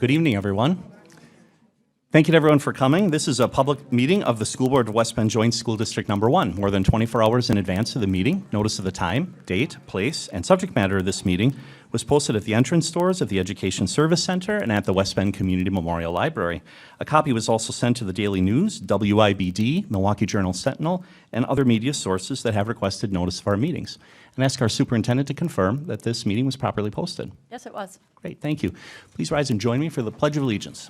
Good evening, everyone. Thank you to everyone for coming. This is a public meeting of the School Board of West Bend Joint School District Number 1. More than 24 hours in advance of the meeting, notice of the time, date, place, and subject matter of this meeting was posted at the entrance doors of the Education Service Center and at the West Bend Community Memorial Library. A copy was also sent to the Daily News, WIBD, Milwaukee Journal Sentinel, and other media sources that have requested notice of our meetings. And ask our superintendent to confirm that this meeting was properly posted. Yes, it was. Great, thank you. Please rise and join me for the Pledge of Allegiance.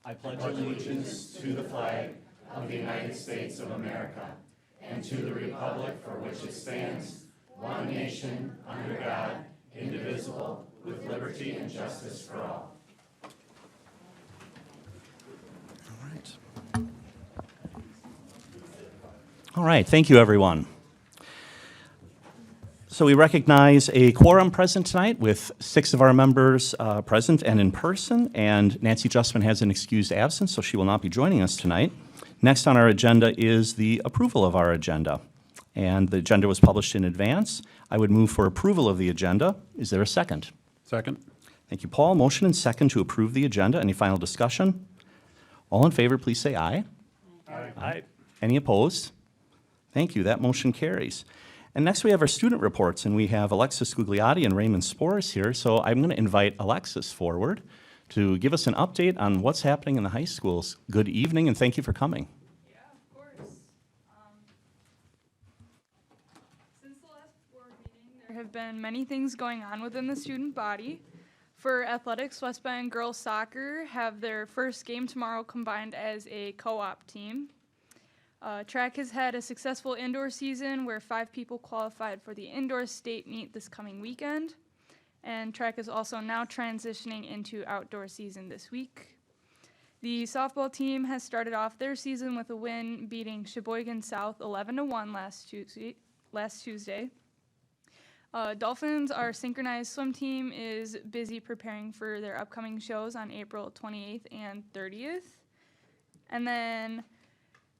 I pledge allegiance to the flag of the United States of America and to the republic for which it stands, one nation, under God, indivisible, with liberty and justice for all. All right, thank you, everyone. So we recognize a quorum present tonight with 6 of our members present and in person, and Nancy Justman has an excused absence, so she will not be joining us tonight. Next on our agenda is the approval of our agenda, and the agenda was published in advance. I would move for approval of the agenda. Is there a second? Second. Thank you, Paul. Motion and second to approve the agenda. Any final discussion? All in favor, please say aye. Aye. Aye. Any opposed? Thank you. That motion carries. And next we have our student reports, and we have Alexis Gugliotti and Raymond Spores here. So I'm going to invite Alexis forward to give us an update on what's happening in the high schools. Good evening, and thank you for coming. Yeah, of course. Since the last board meeting, there have been many things going on within the student body. For athletics, West Bend girls soccer have their first game tomorrow combined as a co-op team. Track has had a successful indoor season where 5 people qualified for the indoor state meet this coming weekend. And track is also now transitioning into outdoor season this week. The softball team has started off their season with a win, beating Sheboygan South 11-1 last Tuesday. Dolphins, our synchronized swim team, is busy preparing for their upcoming shows on April 28th and 30th. And then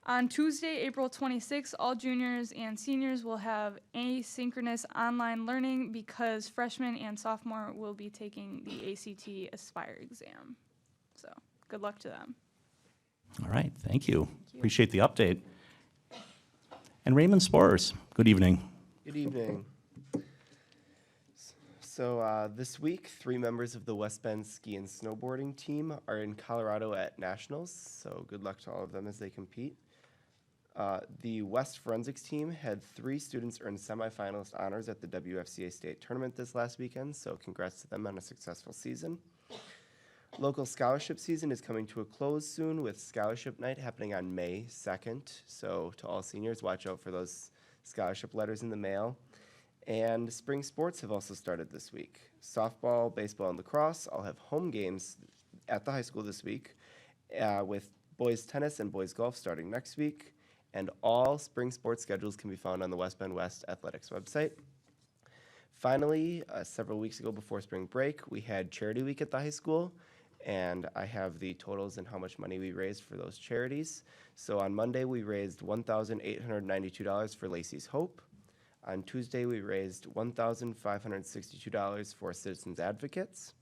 on Tuesday, April 26th, all juniors and seniors will have asynchronous online learning because freshmen and sophomore will be taking the ACT Aspire exam. So good luck to them. All right, thank you. Appreciate the update. And Raymond Spores, good evening. Good evening. So this week, 3 members of the West Bend ski and snowboarding team are in Colorado at nationals, so good luck to all of them as they compete. The West Forensics team had 3 students earn semifinalist honors at the WFCA state tournament this last weekend, so congrats to them on a successful season. Local scholarship season is coming to a close soon with scholarship night happening on May 2nd, so to all seniors, watch out for those scholarship letters in the mail. And spring sports have also started this week. Softball, baseball, and lacrosse all have home games at the high school this week, with boys tennis and boys golf starting next week. And all spring sports schedules can be found on the West Bend West Athletics website. Finally, several weeks ago before spring break, we had Charity Week at the high school, and I have the totals and how much money we raised for those charities. So on Monday, we raised $1,892 for Lacey's Hope. On Tuesday, we raised $1,562 for Citizens Advocates.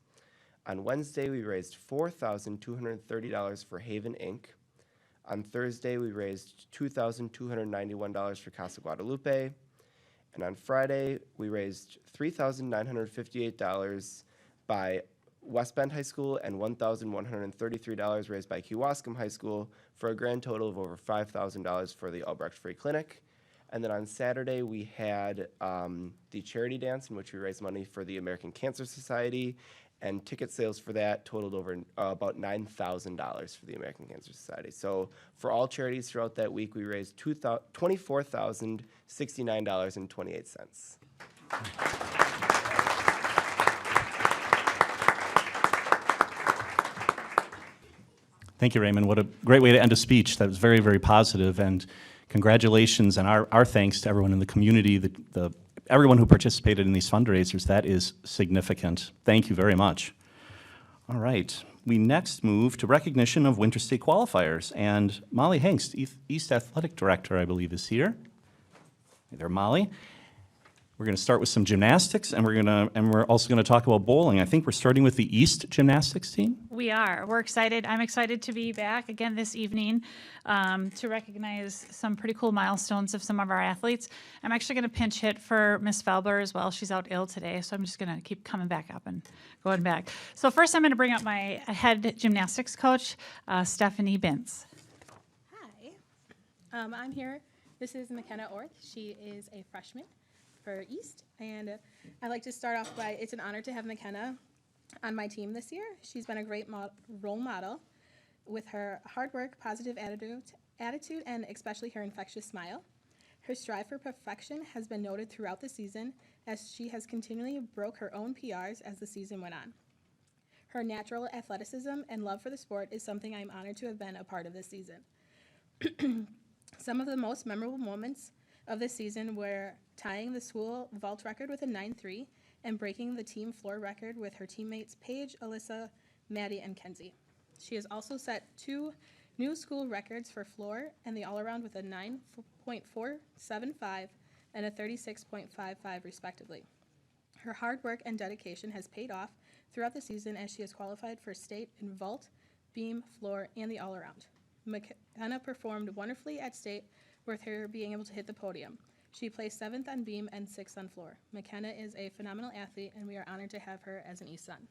On Wednesday, we raised $4,230 for Haven Inc. On Thursday, we raised $2,291 for Casa Guadalupe. And on Friday, we raised $3,958 by West Bend High School and $1,133 raised by Kewaskum High School for a grand total of over $5,000 for the Albrecht Free Clinic. And then on Saturday, we had the charity dance in which we raised money for the American Cancer Society, and ticket sales for that totaled over about $9,000 for the American Cancer Society. So for all charities throughout that week, we raised $24,069.28. Thank you, Raymond. What a great way to end a speech. That was very, very positive, and congratulations and our thanks to everyone in the community, everyone who participated in these fundraisers. That is significant. Thank you very much. All right. We next move to recognition of Winter State qualifiers. And Molly Hengst, East Athletic Director, I believe, is here. Hey there, Molly. We're going to start with some gymnastics, and we're also going to talk about bowling. I think we're starting with the East gymnastics team. We are. We're excited. I'm excited to be back again this evening to recognize some pretty cool milestones of some of our athletes. I'm actually going to pinch hit for Miss Felber as well. She's out ill today, so I'm just going to keep coming back up and going back. So first, I'm going to bring up my head gymnastics coach, Stephanie Bintz. Hi, I'm here. This is McKenna Orth. She is a freshman for East, and I'd like to start off by, it's an honor to have McKenna on my team this year. She's been a great role model with her hard work, positive attitude, and especially her infectious smile. Her strive for perfection has been noted throughout the season, as she has continually broke her own PRs as the season went on. Her natural athleticism and love for the sport is something I'm honored to have been a part of this season. Some of the most memorable moments of this season were tying the school vault record with a 9.3 and breaking the team floor record with her teammates Paige, Alyssa, Maddie, and Kenzie. She has also set 2 new school records for floor and the all-around with a 9.475 and a 36.55 respectively. Her hard work and dedication has paid off throughout the season as she has qualified for state in vault, beam, floor, and the all-around. McKenna performed wonderfully at state, with her being able to hit the podium. She placed 7th on beam and 6th on floor. McKenna is a phenomenal athlete, and we are honored to have her as an East Sun.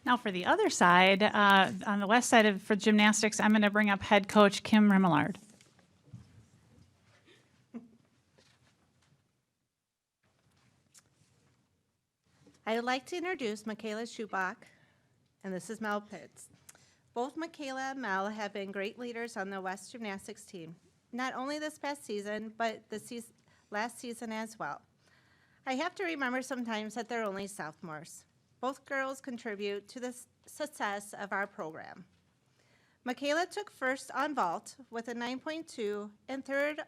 Now for the other side, on the west side for gymnastics, I'm going to bring up head coach Kim Rimmelard. I would like to introduce Michaela Schubach, and this is Mel Pitts. Both Michaela and Mel have been great leaders on the West Gymnastics team, not only this past season, but the last season as well. I have to remember sometimes that they're only sophomores. Both girls contribute to the success of our program. Michaela took first on vault with a 9.2 and third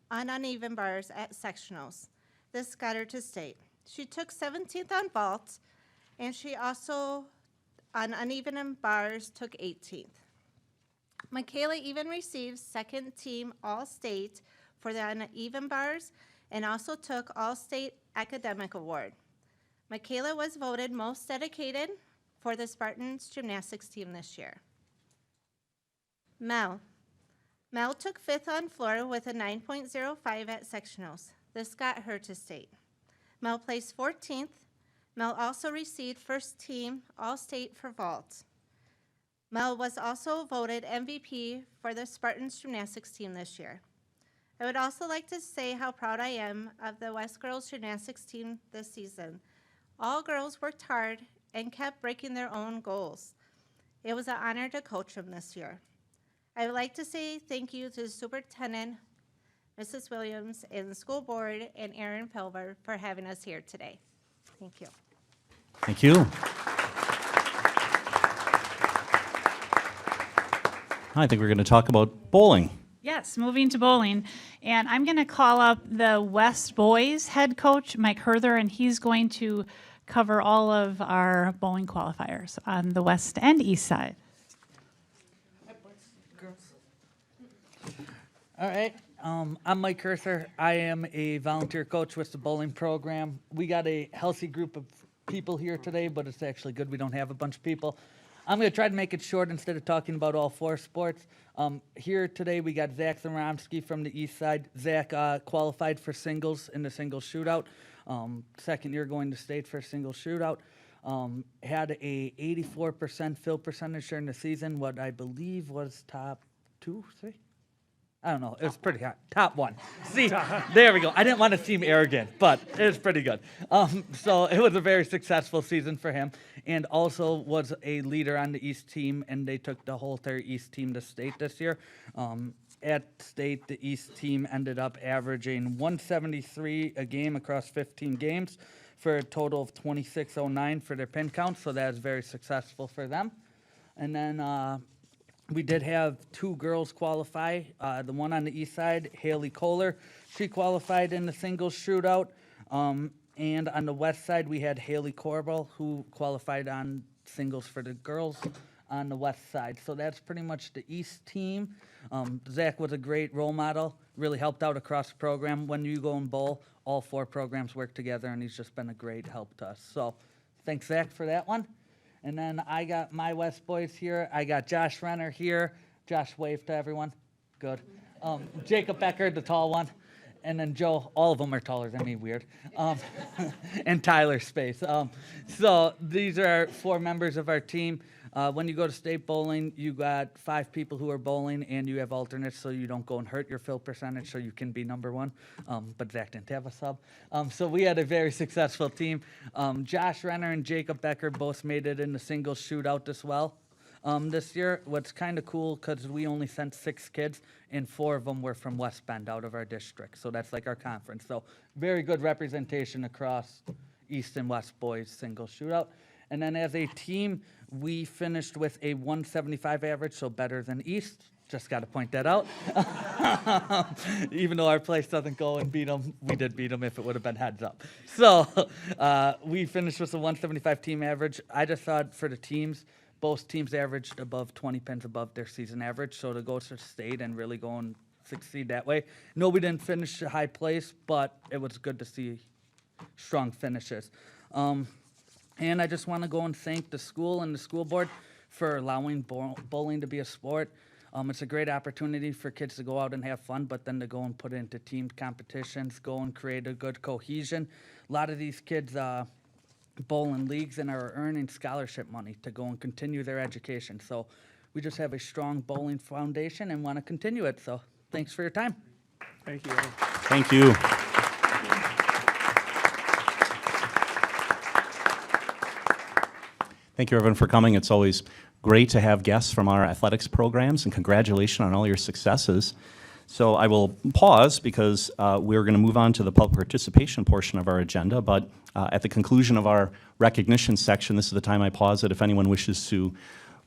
on uneven bars at sectionals. This got her to state. She took 17th on vault, and she also, on uneven bars, took 18th. Michaela even received second team All-State for the uneven bars and also took All-State Academic Award. Michaela was voted most dedicated for the Spartans gymnastics team this year. Mel took 5th on floor with a 9.05 at sectionals. This got her to state. Mel placed 14th. Mel also received first team All-State for vault. Mel was also voted MVP for the Spartans gymnastics team this year. I would also like to say how proud I am of the West Girls gymnastics team this season. All girls worked hard and kept breaking their own goals. It was an honor to coach them this year. I would like to say thank you to the Superintendent, Mrs. Williams, and the school board, and Aaron Felber for having us here today. Thank you. Thank you. I think we're going to talk about bowling. Yes, moving to bowling. And I'm going to call up the West Boys head coach, Mike Herther, and he's going to cover all of our bowling qualifiers on the west and east side. All right. I'm Mike Herther. I am a volunteer coach with the bowling program. We got a healthy group of people here today, but it's actually good we don't have a bunch of people. I'm going to try to make it short instead of talking about all 4 sports. Here today we got Zach Zaromsky from the east side. Zach qualified for singles in the singles shootout. Second year going to state for a singles shootout. Had a 84% fill percentage during the season, what I believe was top 2, 3? I don't know. It was pretty high. Top 1. See, there we go. I didn't want to seem arrogant, but it was pretty good. So it was a very successful season for him, and also was a leader on the East team, and they took the whole entire East team to state this year. At state, the East team ended up averaging 173 a game across 15 games for a total of 2609 for their pin count, so that is very successful for them. And then we did have 2 girls qualify. The one on the east side, Haley Kohler, she qualified in the singles shootout. And on the west side, we had Haley Corbell, who qualified on singles for the girls on the west side. So that's pretty much the east team. Zach was a great role model, really helped out across the program. When you go and bowl, all 4 programs work together, and he's just been a great help to us. So thanks, Zach, for that one. And then I got my West boys here. I got Josh Renner here. Josh, wave to everyone. Good. Jacob Becker, the tall one. And then Joe, all of them are taller than me, weird. And Tyler Space. So these are 4 members of our team. When you go to state bowling, you got 5 people who are bowling, and you have alternates so you don't go and hurt your fill percentage so you can be number 1. But Zach didn't have a sub. So we had a very successful team. Josh Renner and Jacob Becker both made it in the singles shootout as well. This year, what's kind of cool, because we only sent 6 kids, and 4 of them were from West Bend out of our district. So that's like our conference. So very good representation across East and West boys singles shootout. And then as a team, we finished with a 175 average, so better than East. Just got to point that out. Even though our place doesn't go and beat them, we did beat them if it would have been heads up. So we finished with a 175 team average. I just thought for the teams, both teams averaged above 20 pins above their season average. So to go to state and really go and succeed that way. No, we didn't finish a high place, but it was good to see strong finishes. And I just want to go and thank the school and the school board for allowing bowling to be a sport. It's a great opportunity for kids to go out and have fun, but then to go and put it into team competitions, go and create a good cohesion. A lot of these kids bowl in leagues and are earning scholarship money to go and continue their education. So we just have a strong bowling foundation and want to continue it. So thanks for your time. Thank you. Thank you. Thank you, everyone, for coming. It's always great to have guests from our athletics programs, and congratulations on all your successes. So I will pause because we're going to move on to the public participation portion of our agenda, but at the conclusion of our recognition section, this is the time I pause it. If anyone wishes to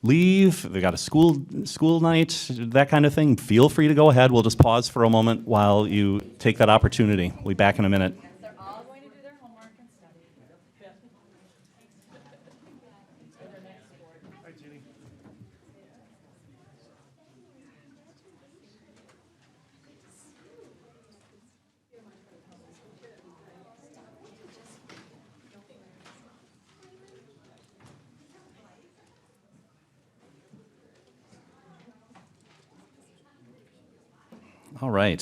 leave, they got a school night, that kind of thing, feel free to go ahead. We'll just pause for a moment while you take that opportunity. We'll be back in a minute. They're all going to do their homework and study. All right.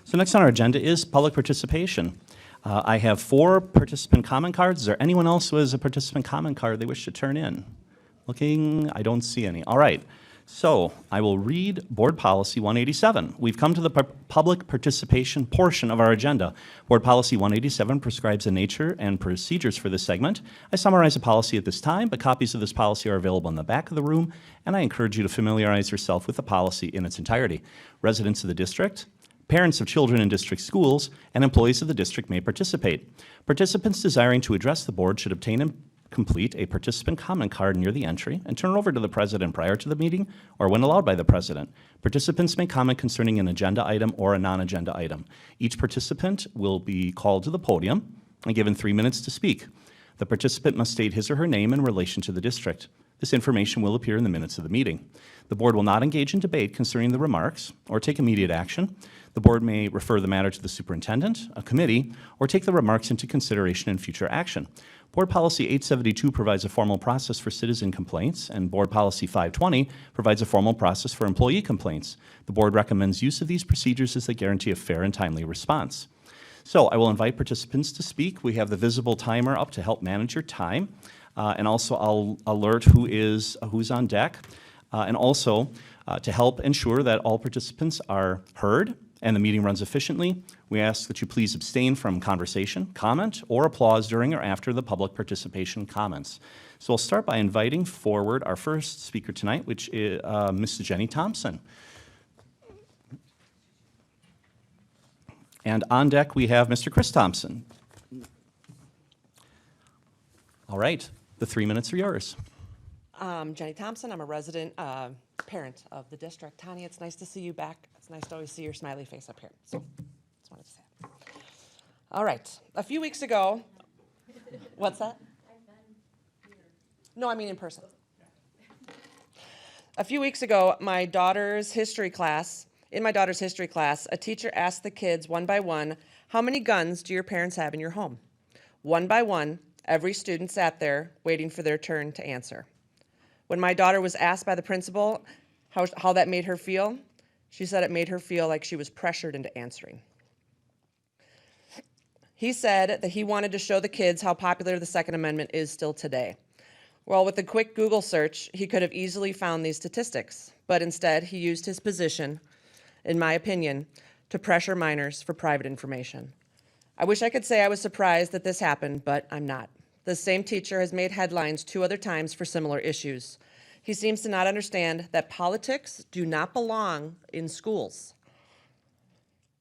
So next on our agenda is public participation. I have 4 participant comment cards. Is there anyone else who has a participant comment card they wish to turn in? Looking, I don't see any. All right. So I will read Board Policy 187. We've come to the public participation portion of our agenda. Board Policy 187 prescribes the nature and procedures for this segment. I summarize the policy at this time, but copies of this policy are available in the back of the room, and I encourage you to familiarize yourself with the policy in its entirety. Residents of the district, parents of children in district schools, and employees of the district may participate. Participants desiring to address the board should obtain and complete a participant comment card near the entry and turn it over to the president prior to the meeting or when allowed by the president. Participants may comment concerning an agenda item or a non-agenda item. Each participant will be called to the podium and given 3 minutes to speak. The participant must state his or her name in relation to the district. This information will appear in the minutes of the meeting. The board will not engage in debate concerning the remarks or take immediate action. The board may refer the matter to the superintendent, a committee, or take the remarks into consideration in future action. Board Policy 872 provides a formal process for citizen complaints, and Board Policy 520 provides a formal process for employee complaints. The board recommends use of these procedures as they guarantee a fair and timely response. So I will invite participants to speak. We have the visible timer up to help manage your time, and also I'll alert who's on deck, and also to help ensure that all participants are heard and the meeting runs efficiently, we ask that you please abstain from conversation, comment, or applause during or after the public participation comments. So I'll start by inviting forward our first speaker tonight, which is Mrs. Jenny Thompson. And on deck, we have Mr. Chris Thompson. All right, the 3 minutes are yours. Jenny Thompson, I'm a resident parent of the district. Tanya, it's nice to see you back. It's nice to always see your smiley face up here. So, just wanted to say that. All right, a few weeks ago, what's that? No, I mean in person. A few weeks ago, in my daughter's history class, a teacher asked the kids one by one, how many guns do your parents have in your home? One by one, every student sat there waiting for their turn to answer. When my daughter was asked by the principal how that made her feel, she said it made her feel like she was pressured into answering. He said that he wanted to show the kids how popular the Second Amendment is still today. Well, with a quick Google search, he could have easily found these statistics, but instead he used his position, in my opinion, to pressure minors for private information. I wish I could say I was surprised that this happened, but I'm not. The same teacher has made headlines 2 other times for similar issues. He seems to not understand that politics do not belong in schools.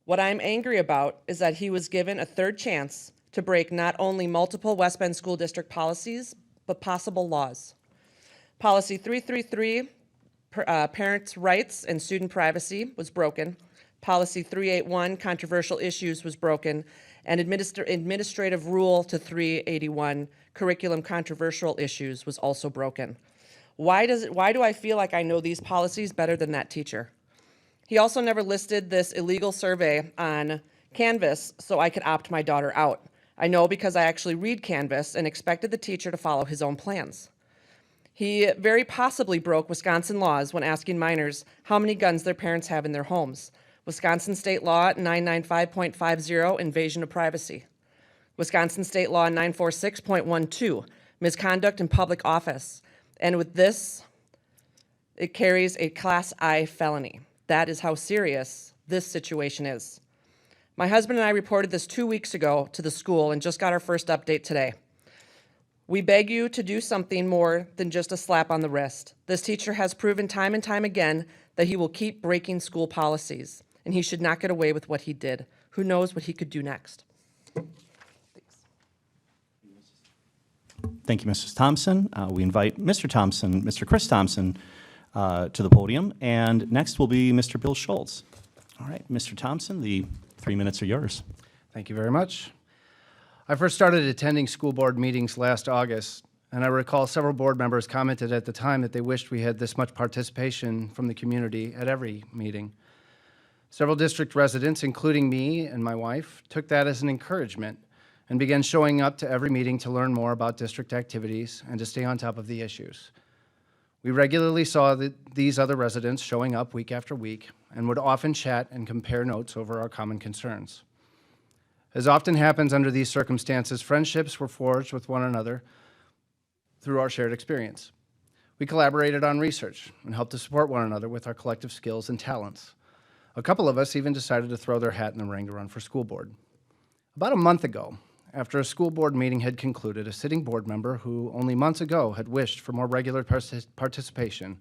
What I'm angry about is that he was given a third chance to break not only multiple West Bend School District policies, but possible laws. Policy 333, parents' rights and student privacy, was broken. Policy 381, controversial issues, was broken. And administrative rule to 381, curriculum controversial issues, was also broken. Why do I feel like I know these policies better than that teacher? He also never listed this illegal survey on Canvas so I could opt my daughter out. I know because I actually read Canvas and expected the teacher to follow his own plans. He very possibly broke Wisconsin laws when asking minors how many guns their parents have in their homes. Wisconsin State Law 995.50, invasion of privacy. Wisconsin State Law 946.12, misconduct in public office. And with this, it carries a Class I felony. That is how serious this situation is. My husband and I reported this 2 weeks ago to the school and just got our first update today. We beg you to do something more than just a slap on the wrist. This teacher has proven time and time again that he will keep breaking school policies, and he should not get away with what he did. Who knows what he could do next? Thank you, Mrs. Thompson. We invite Mr. Thompson, Mr. Chris Thompson, to the podium, and next will be Mr. Bill Schultz. All right, Mr. Thompson, the 3 minutes are yours. Thank you very much. I first started attending school board meetings last August, and I recall several board members commented at the time that they wished we had this much participation from the community at every meeting. Several district residents, including me and my wife, took that as an encouragement and began showing up to every meeting to learn more about district activities and to stay on top of the issues. We regularly saw these other residents showing up week after week and would often chat and compare notes over our common concerns. As often happens under these circumstances, friendships were forged with one another through our shared experience. We collaborated on research and helped to support one another with our collective skills and talents. A couple of us even decided to throw their hat in the ring to run for school board. About a month ago, after a school board meeting had concluded, a sitting board member who only months ago had wished for more regular participation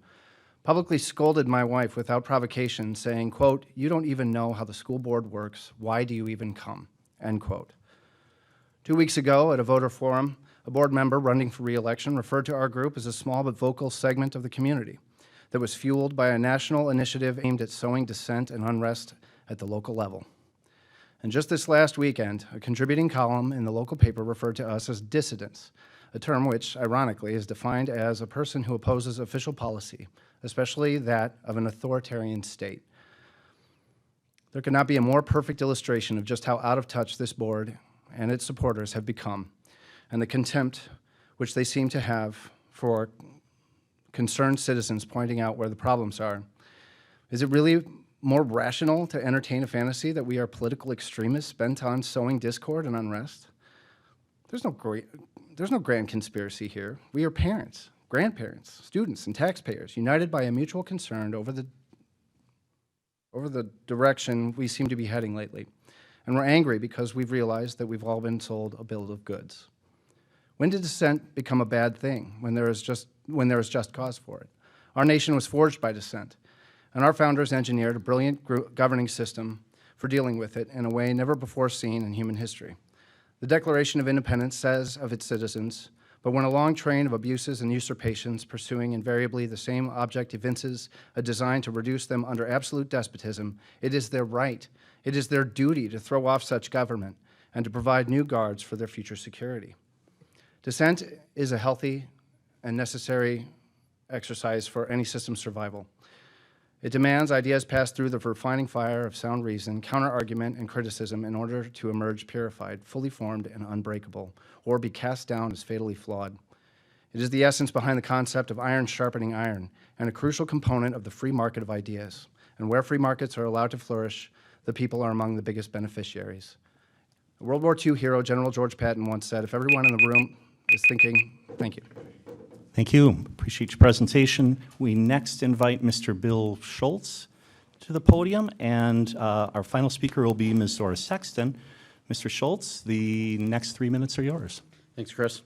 publicly scolded my wife without provocation, saying, quote, "You don't even know how the school board works. Why do you even come?" End quote. 2 weeks ago at a voter forum, a board member running for re-election referred to our group as a small but vocal segment of the community that was fueled by a national initiative aimed at sowing dissent and unrest at the local level. And just this last weekend, a contributing column in the local paper referred to us as dissidents, a term which, ironically, is defined as a person who opposes official policy, especially that of an authoritarian state. There could not be a more perfect illustration of just how out of touch this board and its supporters have become, and the contempt which they seem to have for concerned citizens pointing out where the problems are. Is it really more rational to entertain a fantasy that we are political extremists bent on sowing discord and unrest? There's no grand conspiracy here. We are parents, grandparents, students, and taxpayers united by a mutual concern over the direction we seem to be heading lately. And we're angry because we've realized that we've all been sold a bill of goods. When did dissent become a bad thing? When there is just cause for it. Our nation was forged by dissent, and our founders engineered a brilliant governing system for dealing with it in a way never before seen in human history. The Declaration of Independence says of its citizens, "But when a long train of abuses and usurpations, pursuing invariably the same object, evinces a design to reduce them under absolute despotism, it is their right, it is their duty to throw off such government and to provide new guards for their future security." Dissent is a healthy and necessary exercise for any system's survival. It demands ideas pass through the refining fire of sound reason, counter-argument, and criticism in order to emerge purified, fully formed, and unbreakable, or be cast down as fatally flawed. It is the essence behind the concept of iron sharpening iron, and a crucial component of the free market of ideas. And where free markets are allowed to flourish, the people are among the biggest beneficiaries. World War II hero General George Patton once said, "If everyone in the room is thinking," thank you. Thank you. Appreciate your presentation. We next invite Mr. Bill Schultz to the podium, and our final speaker will be Ms. Doris Sexton. Mr. Schultz, the next 3 minutes are yours. Thanks, Chris.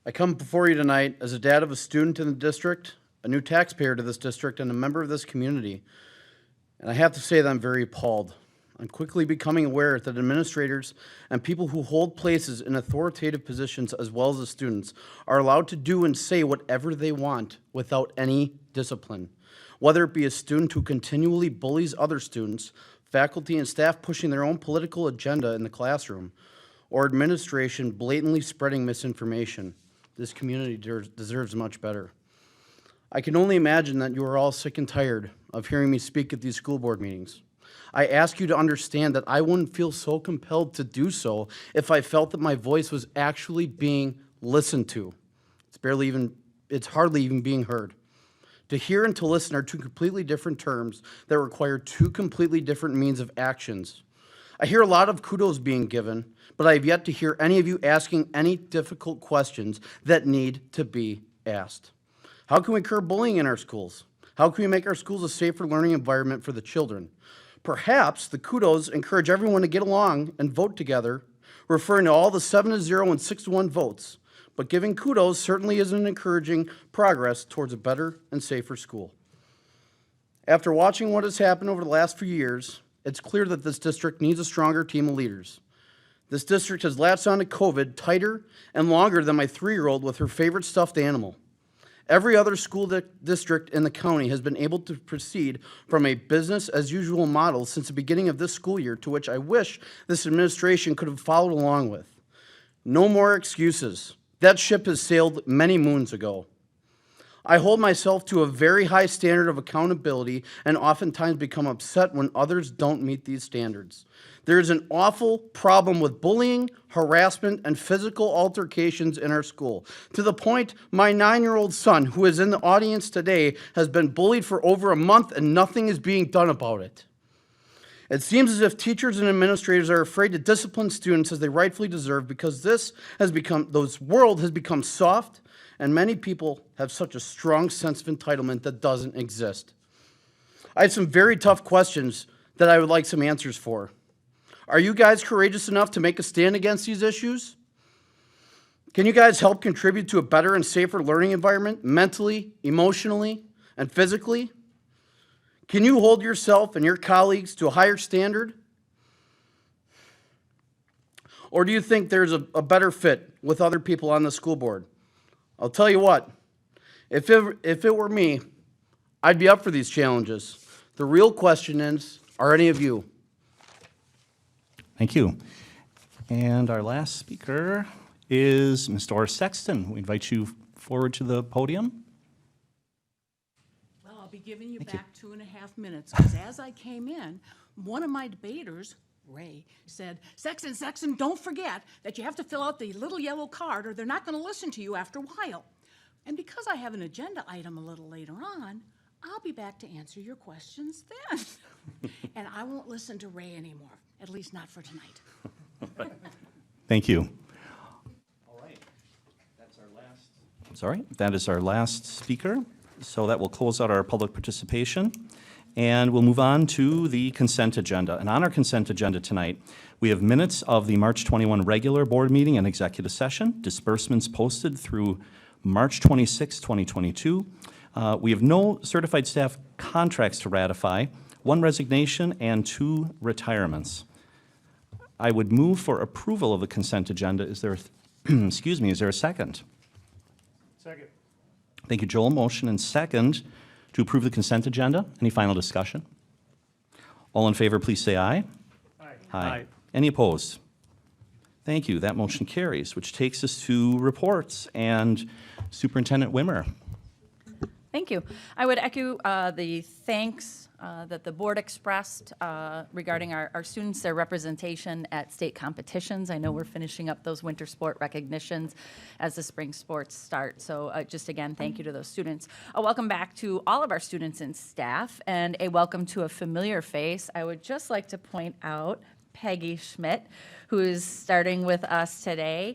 I come before you tonight as a dad of a student in the district, a new taxpayer to this district, and a member of this community. And I have to say that I'm very appalled. I'm quickly becoming aware that administrators and people who hold places in authoritative positions, as well as the students, are allowed to do and say whatever they want without any discipline. Whether it be a student who continually bullies other students, faculty and staff pushing their own political agenda in the classroom, or administration blatantly spreading misinformation, this community deserves much better. I can only imagine that you are all sick and tired of hearing me speak at these school board meetings. I ask you to understand that I wouldn't feel so compelled to do so if I felt that my voice was actually being listened to. It's hardly even being heard. To hear and to listen are two completely different terms that require two completely different means of actions. I hear a lot of kudos being given, but I have yet to hear any of you asking any difficult questions that need to be asked. How can we curb bullying in our schools? How can we make our schools a safer learning environment for the children? Perhaps the kudos encourage everyone to get along and vote together, referring to all the 7-0 and 6-1 votes. But giving kudos certainly isn't encouraging progress towards a better and safer school. After watching what has happened over the last few years, it's clear that this district needs a stronger team of leaders. This district has latched on to COVID tighter and longer than my 3-year-old with her favorite stuffed animal. Every other school district in the county has been able to proceed from a business-as-usual model since the beginning of this school year, to which I wish this administration could have followed along with. No more excuses. That ship has sailed many moons ago. I hold myself to a very high standard of accountability and oftentimes become upset when others don't meet these standards. There is an awful problem with bullying, harassment, and physical altercations in our school. To the point, my 9-year-old son, who is in the audience today, has been bullied for over a month and nothing is being done about it. It seems as if teachers and administrators are afraid to discipline students as they rightfully deserve because this world has become soft, and many people have such a strong sense of entitlement that doesn't exist. I have some very tough questions that I would like some answers for. Are you guys courageous enough to make a stand against these issues? Can you guys help contribute to a better and safer learning environment, mentally, emotionally, and physically? Can you hold yourself and your colleagues to a higher standard? Or do you think there's a better fit with other people on the school board? I'll tell you what, if it were me, I'd be up for these challenges. The real question is, are any of you? Thank you. And our last speaker is Ms. Doris Sexton. We invite you forward to the podium. Well, I'll be giving you Thank you. back 2.5 minutes, because as I came in, one of my debaters, Ray, said, Sexton, don't forget that you have to fill out the little yellow card or they're not going to listen to you after a while. And because I have an agenda item a little later on, I'll be back to answer your questions then. And I won't listen to Ray anymore, at least not for tonight. Thank you. All right. That is our last speaker. So that will close out our public participation. And we'll move on to the consent agenda. And on our consent agenda tonight, we have minutes of the March 21 regular board meeting and executive session, disbursements posted through March 26, 2022. We have no certified staff contracts to ratify, 1 resignation, and 2 retirements. I would move for approval of the consent agenda. Is there, is there a second? Second. Thank you, Joel. Motion and second to approve the consent agenda. Any final discussion? All in favor, please say aye. Aye. Aye. Any opposed? Thank you. That motion carries, which takes us to reports. And Superintendent Wimmer. Thank you. I would echo the thanks that the board expressed regarding our students, their representation at state competitions. I know we're finishing up those winter sport recognitions as the spring sports start. So just again, thank you to those students. A welcome back to all of our students and staff, and a welcome to a familiar face. I would just like to point out Peggy Schmidt, who is starting with us today.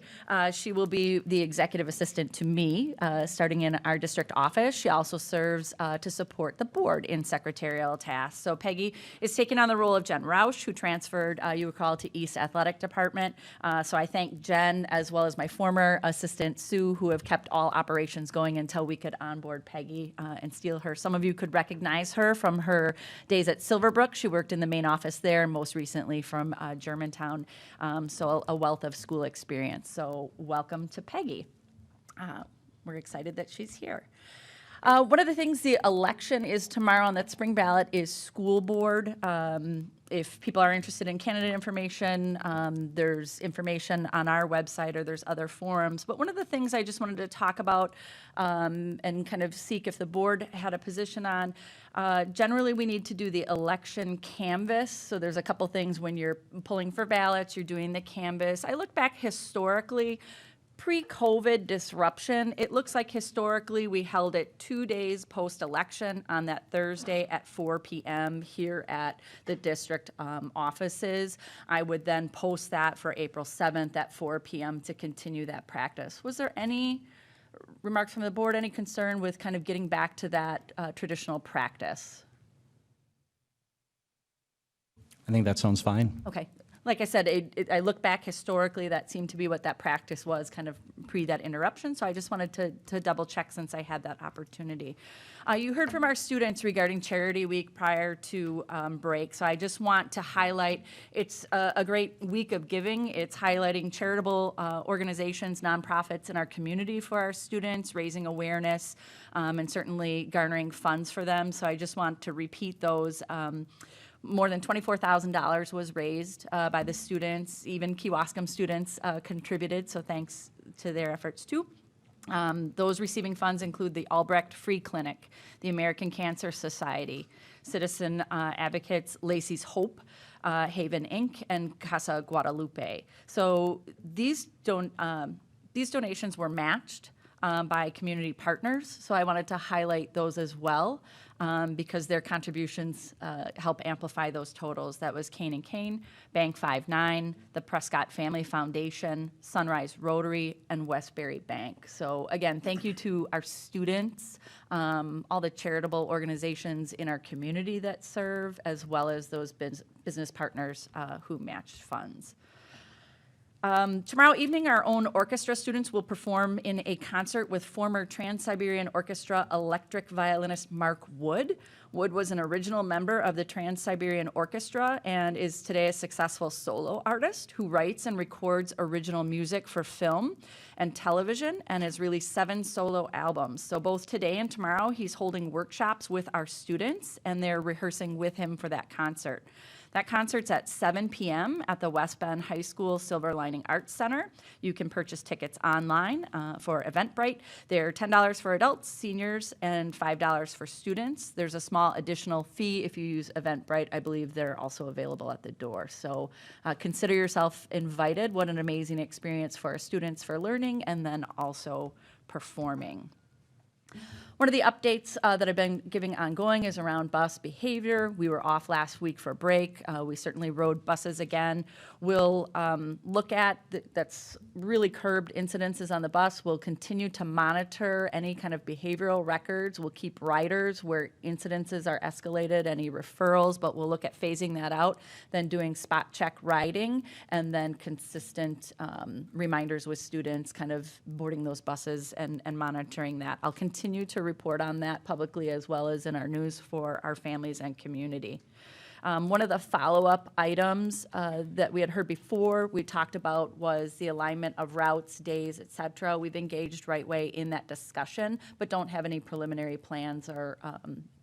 She will be the executive assistant to me, starting in our district office. She also serves to support the board in secretarial tasks. So Peggy is taking on the role of Jen Roush, who transferred, you recall, to East Athletic Department. So I thank Jen, as well as my former assistant, Sue, who have kept all operations going until we could onboard Peggy and steal her. Some of you could recognize her from her days at Silverbrook. She worked in the main office there, and most recently from Germantown. So a wealth of school experience. So welcome to Peggy. We're excited that she's here. One of the things, the election is tomorrow on that spring ballot is school board. If people are interested in candidate information, there's information on our website or there's other forums. But one of the things I just wanted to talk about and kind of seek if the board had a position on, generally we need to do the election canvas. So there's a couple things when you're pulling for ballots, you're doing the canvas. I look back historically, pre-COVID disruption, it looks like historically we held it 2 days post-election on that Thursday at 4 p.m. here at the district offices. I would then post that for April 7th at 4 p.m. to continue that practice. Was there any remarks from the board, any concern with kind of getting back to that traditional practice? I think that sounds fine. Okay. Like I said, I look back historically, that seemed to be what that practice was, kind of pre that interruption. So I just wanted to double check since I had that opportunity. You heard from our students regarding Charity Week prior to break. So I just want to highlight, it's a great week of giving. It's highlighting charitable organizations, nonprofits in our community for our students, raising awareness, and certainly garnering funds for them. So I just want to repeat those. More than $24,000 was raised by the students. Even Kewaskum students contributed, so thanks to their efforts too. Those receiving funds include the Albrecht Free Clinic, the American Cancer Society, Citizen Advocates Lacey's Hope, Haven Inc., and Casa Guadalupe. So these donations were matched by community partners, so I wanted to highlight those as well. Because their contributions help amplify those totals. That was Kane & Kane, Bank 5-9, the Prescott Family Foundation, Sunrise Rotary, and Westbury Bank. So again, thank you to our students, all the charitable organizations in our community that serve, as well as those business partners who matched funds. Tomorrow evening, our own orchestra students will perform in a concert with former Trans-Siberian Orchestra electric violinist Mark Wood. Wood was an original member of the Trans-Siberian Orchestra and is today a successful solo artist who writes and records original music for film and television and has released 7 solo albums. So both today and tomorrow, he's holding workshops with our students and they're rehearsing with him for that concert. That concert's at 7 p.m. at the West Bend High School Silver Lining Arts Center. You can purchase tickets online for Eventbrite. They're $10 for adults, seniors, and $5 for students. There's a small additional fee if you use Eventbrite. I believe they're also available at the door. So consider yourself invited. What an amazing experience for our students for learning and then also performing. One of the updates that I've been giving ongoing is around bus behavior. We were off last week for break. We certainly rode buses again. We'll look at, that's really curbed incidences on the bus. We'll continue to monitor any kind of behavioral records. We'll keep riders where incidences are escalated, any referrals, but we'll look at phasing that out, then doing spot check riding, and then consistent reminders with students, kind of boarding those buses and monitoring that. I'll continue to report on that publicly as well as in our news for our families and community. One of the follow-up items that we had heard before we talked about was the alignment of routes, days, et cetera. We've engaged right way in that discussion, but don't have any preliminary plans or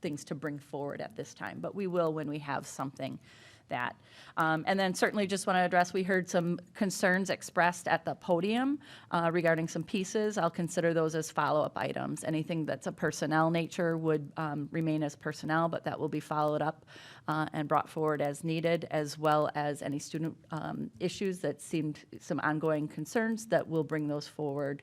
things to bring forward at this time. But we will when we have something that. And then certainly just want to address, we heard some concerns expressed at the podium regarding some pieces. I'll consider those as follow-up items. Anything that's a personnel nature would remain as personnel, but that will be followed up and brought forward as needed, as well as any student issues that seemed some ongoing concerns that will bring those forward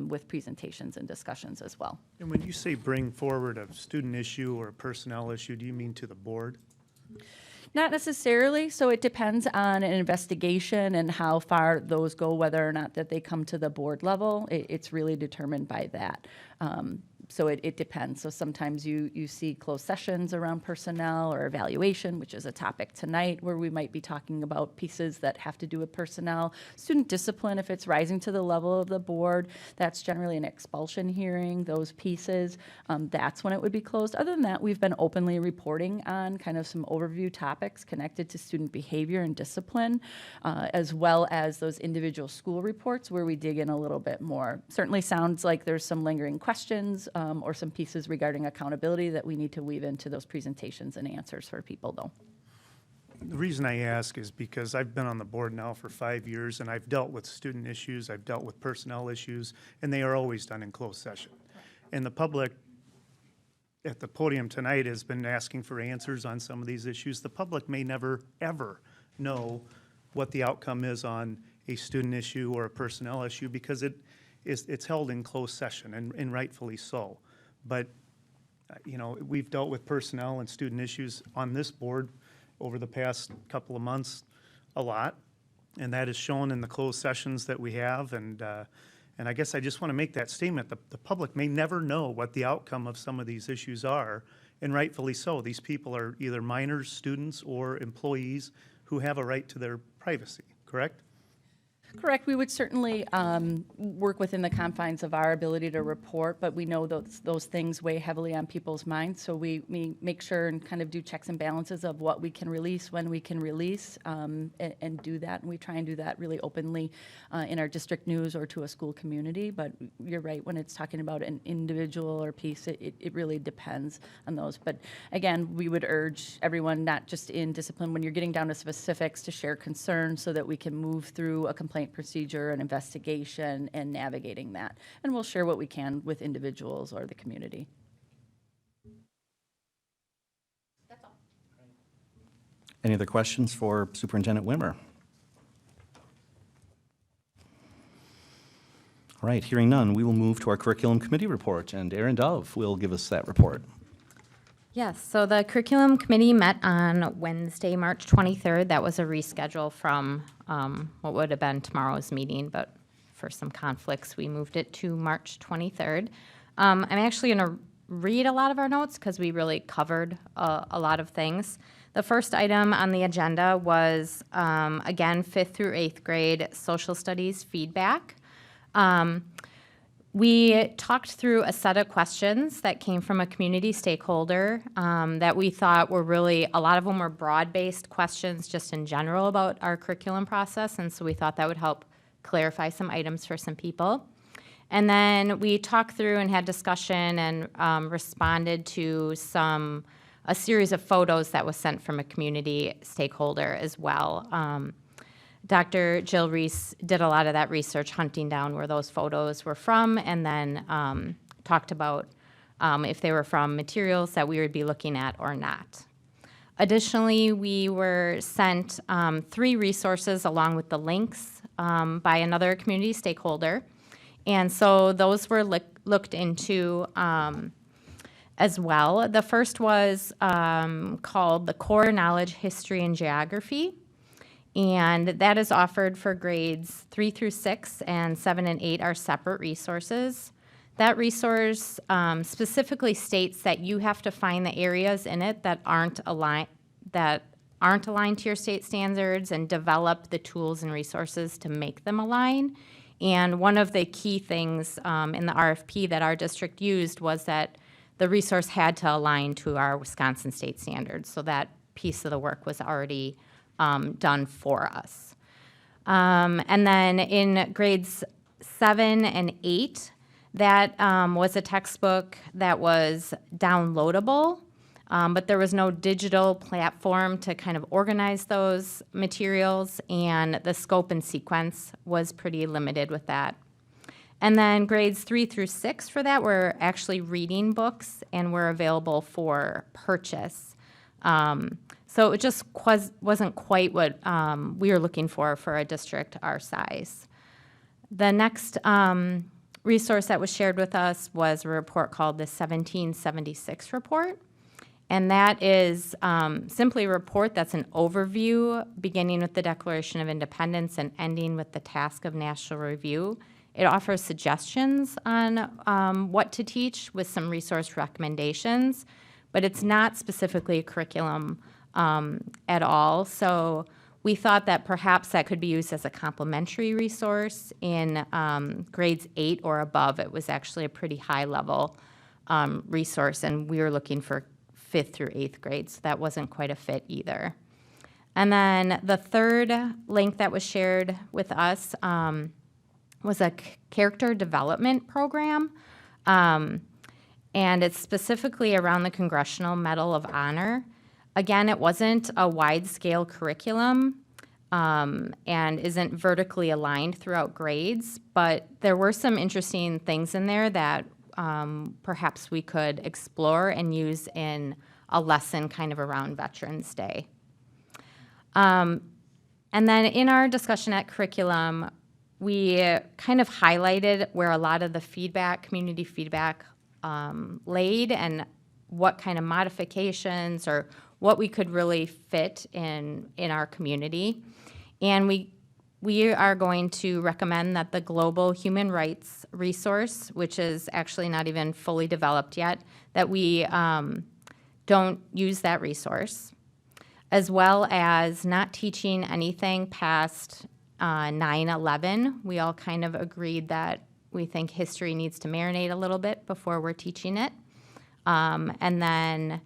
with presentations and discussions as well. And when you say bring forward a student issue or a personnel issue, do you mean to the board? Not necessarily, so it depends on an investigation and how far those go, whether or not that they come to the board level. It's really determined by that. So it depends. So sometimes you see closed sessions around personnel or evaluation, which is a topic tonight, where we might be talking about pieces that have to do with personnel. Student discipline, if it's rising to the level of the board, that's generally an expulsion hearing, those pieces. That's when it would be closed. Other than that, we've been openly reporting on kind of some overview topics connected to student behavior and discipline, as well as those individual school reports where we dig in a little bit more. Certainly sounds like there's some lingering questions or some pieces regarding accountability that we need to weave into those presentations and answers for people, though. The reason I ask is because I've been on the board now for 5 years, and I've dealt with student issues, I've dealt with personnel issues, and they are always done in closed session. And the public at the podium tonight has been asking for answers on some of these issues. The public may never, ever know what the outcome is on a student issue or a personnel issue because it's held in closed session, and rightfully so. But, you know, we've dealt with personnel and student issues on this board over the past couple of months a lot, and that is shown in the closed sessions that we have. And I guess I just want to make that statement. The public may never know what the outcome of some of these issues are, and rightfully so. These people are either minors, students, or employees who have a right to their privacy, correct? Correct. We would certainly work within the confines of our ability to report, but we know those things weigh heavily on people's minds. So we make sure and kind of do checks and balances of what we can release, when we can release, and do that. And we try and do that really openly in our district news or to a school community. But you're right, when it's talking about an individual or piece, it really depends on those. But again, we would urge everyone, not just in discipline, when you're getting down to specifics, to share concerns so that we can move through a complaint procedure, an investigation, and navigating that. And we'll share what we can with individuals or the community. That's all. Any other questions for Superintendent Wimmer? All right, hearing none, we will move to our Curriculum Committee report, and Erin Dove will give us that report. Yes, so the curriculum committee met on Wednesday, March 23rd. That was a reschedule from what would have been tomorrow's meeting, but for some conflicts, we moved it to March 23rd. I'm actually going to read a lot of our notes because we really covered a lot of things. The first item on the agenda was, again, 5th through 8th grade social studies feedback. We talked through a set of questions that came from a community stakeholder that we thought were really, a lot of them were broad-based questions just in general about our curriculum process, and so we thought that would help clarify some items for some people. And then we talked through and had discussion and responded to a series of photos that was sent from a community stakeholder as well. Dr. Jill Reese did a lot of that research, hunting down where those photos were from, and then talked about if they were from materials that we would be looking at or not. Additionally, we were sent 3 resources along with the links by another community stakeholder. And so those were looked into as well. The first was called the Core Knowledge, History, and Geography. And that is offered for grades 3 through 6, and 7 and 8 are separate resources. That resource specifically states that you have to find the areas in it that aren't aligned to your state standards and develop the tools and resources to make them align. And one of the key things in the RFP that our district used was that the resource had to align to our Wisconsin state standards. So that piece of the work was already done for us. And then in grades 7 and 8, that was a textbook that was downloadable. But there was no digital platform to kind of organize those materials, and the scope and sequence was pretty limited with that. And then grades 3 through 6 for that were actually reading books and were available for purchase. So it just wasn't quite what we were looking for a district our size. The next resource that was shared with us was a report called the 1776 report. And that is simply a report that's an overview, beginning with the Declaration of Independence and ending with the task of national review. It offers suggestions on what to teach with some resource recommendations, but it's not specifically a curriculum at all. So we thought that perhaps that could be used as a complementary resource in grades 8 or above. It was actually a pretty high level resource, and we were looking for 5th through 8th grades, so that wasn't quite a fit either. And then the third link that was shared with us was a character development program, and it's specifically around the Congressional Medal of Honor. Again, it wasn't a wide-scale curriculum and isn't vertically aligned throughout grades, but there were some interesting things in there that perhaps we could explore and use in a lesson kind of around Veterans Day. And then in our discussion at curriculum, we kind of highlighted where a lot of the feedback, community feedback, laid and what kind of modifications or what we could really fit in our community. And we are going to recommend that the Global Human Rights resource, which is actually not even fully developed yet, that we don't use that resource, as well as not teaching anything past 9/11. We all kind of agreed that we think history needs to marinate a little bit before we're teaching it. And then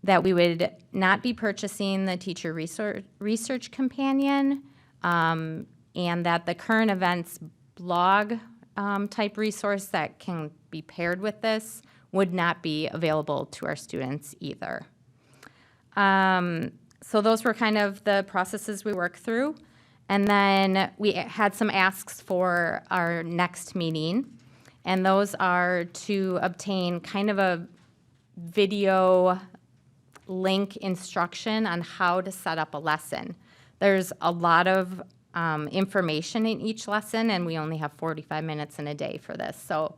that we would not be purchasing the teacher research companion, and that the current events blog type resource that can be paired with this would not be available to our students either. So those were kind of the processes we worked through. And then we had some asks for our next meeting, and those are to obtain kind of a video link instruction on how to set up a lesson. There's a lot of information in each lesson, and we only have 45 minutes in a day for this. So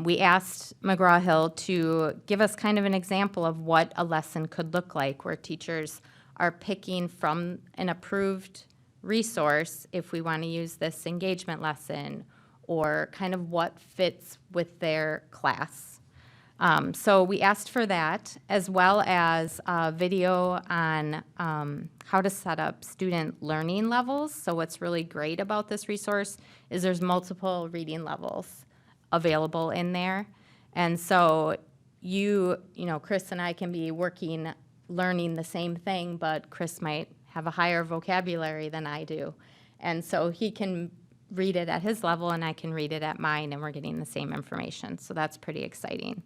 we asked McGraw-Hill to give us kind of an example of what a lesson could look like, where teachers are picking from an approved resource if we want to use this engagement lesson, or kind of what fits with their class. So we asked for that, as well as a video on how to set up student learning levels. So what's really great about this resource is there's multiple reading levels available in there. And so you know, Chris and I can be learning the same thing, but Chris might have a higher vocabulary than I do. And so he can read it at his level and I can read it at mine, and we're getting the same information. So that's pretty exciting.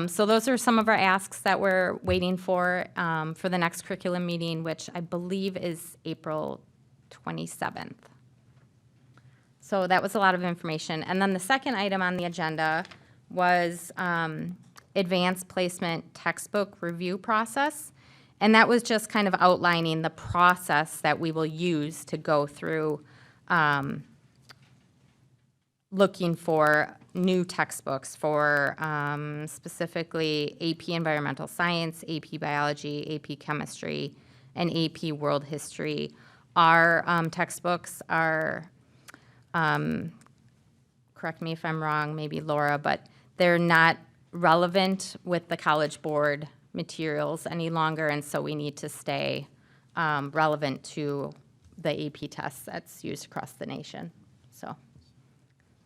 So those are some of our asks that we're waiting for the next curriculum meeting, which I believe is April 27th. So that was a lot of information. And then the second item on the agenda was advanced placement textbook review process. And that was just kind of outlining the process that we will use to go through looking for new textbooks for specifically AP Environmental Science, AP Biology, AP Chemistry, and AP World History. Our textbooks are, correct me if I'm wrong, maybe Laura, but they're not relevant with the College Board materials any longer, and so we need to stay relevant to the AP tests that's used across the nation. So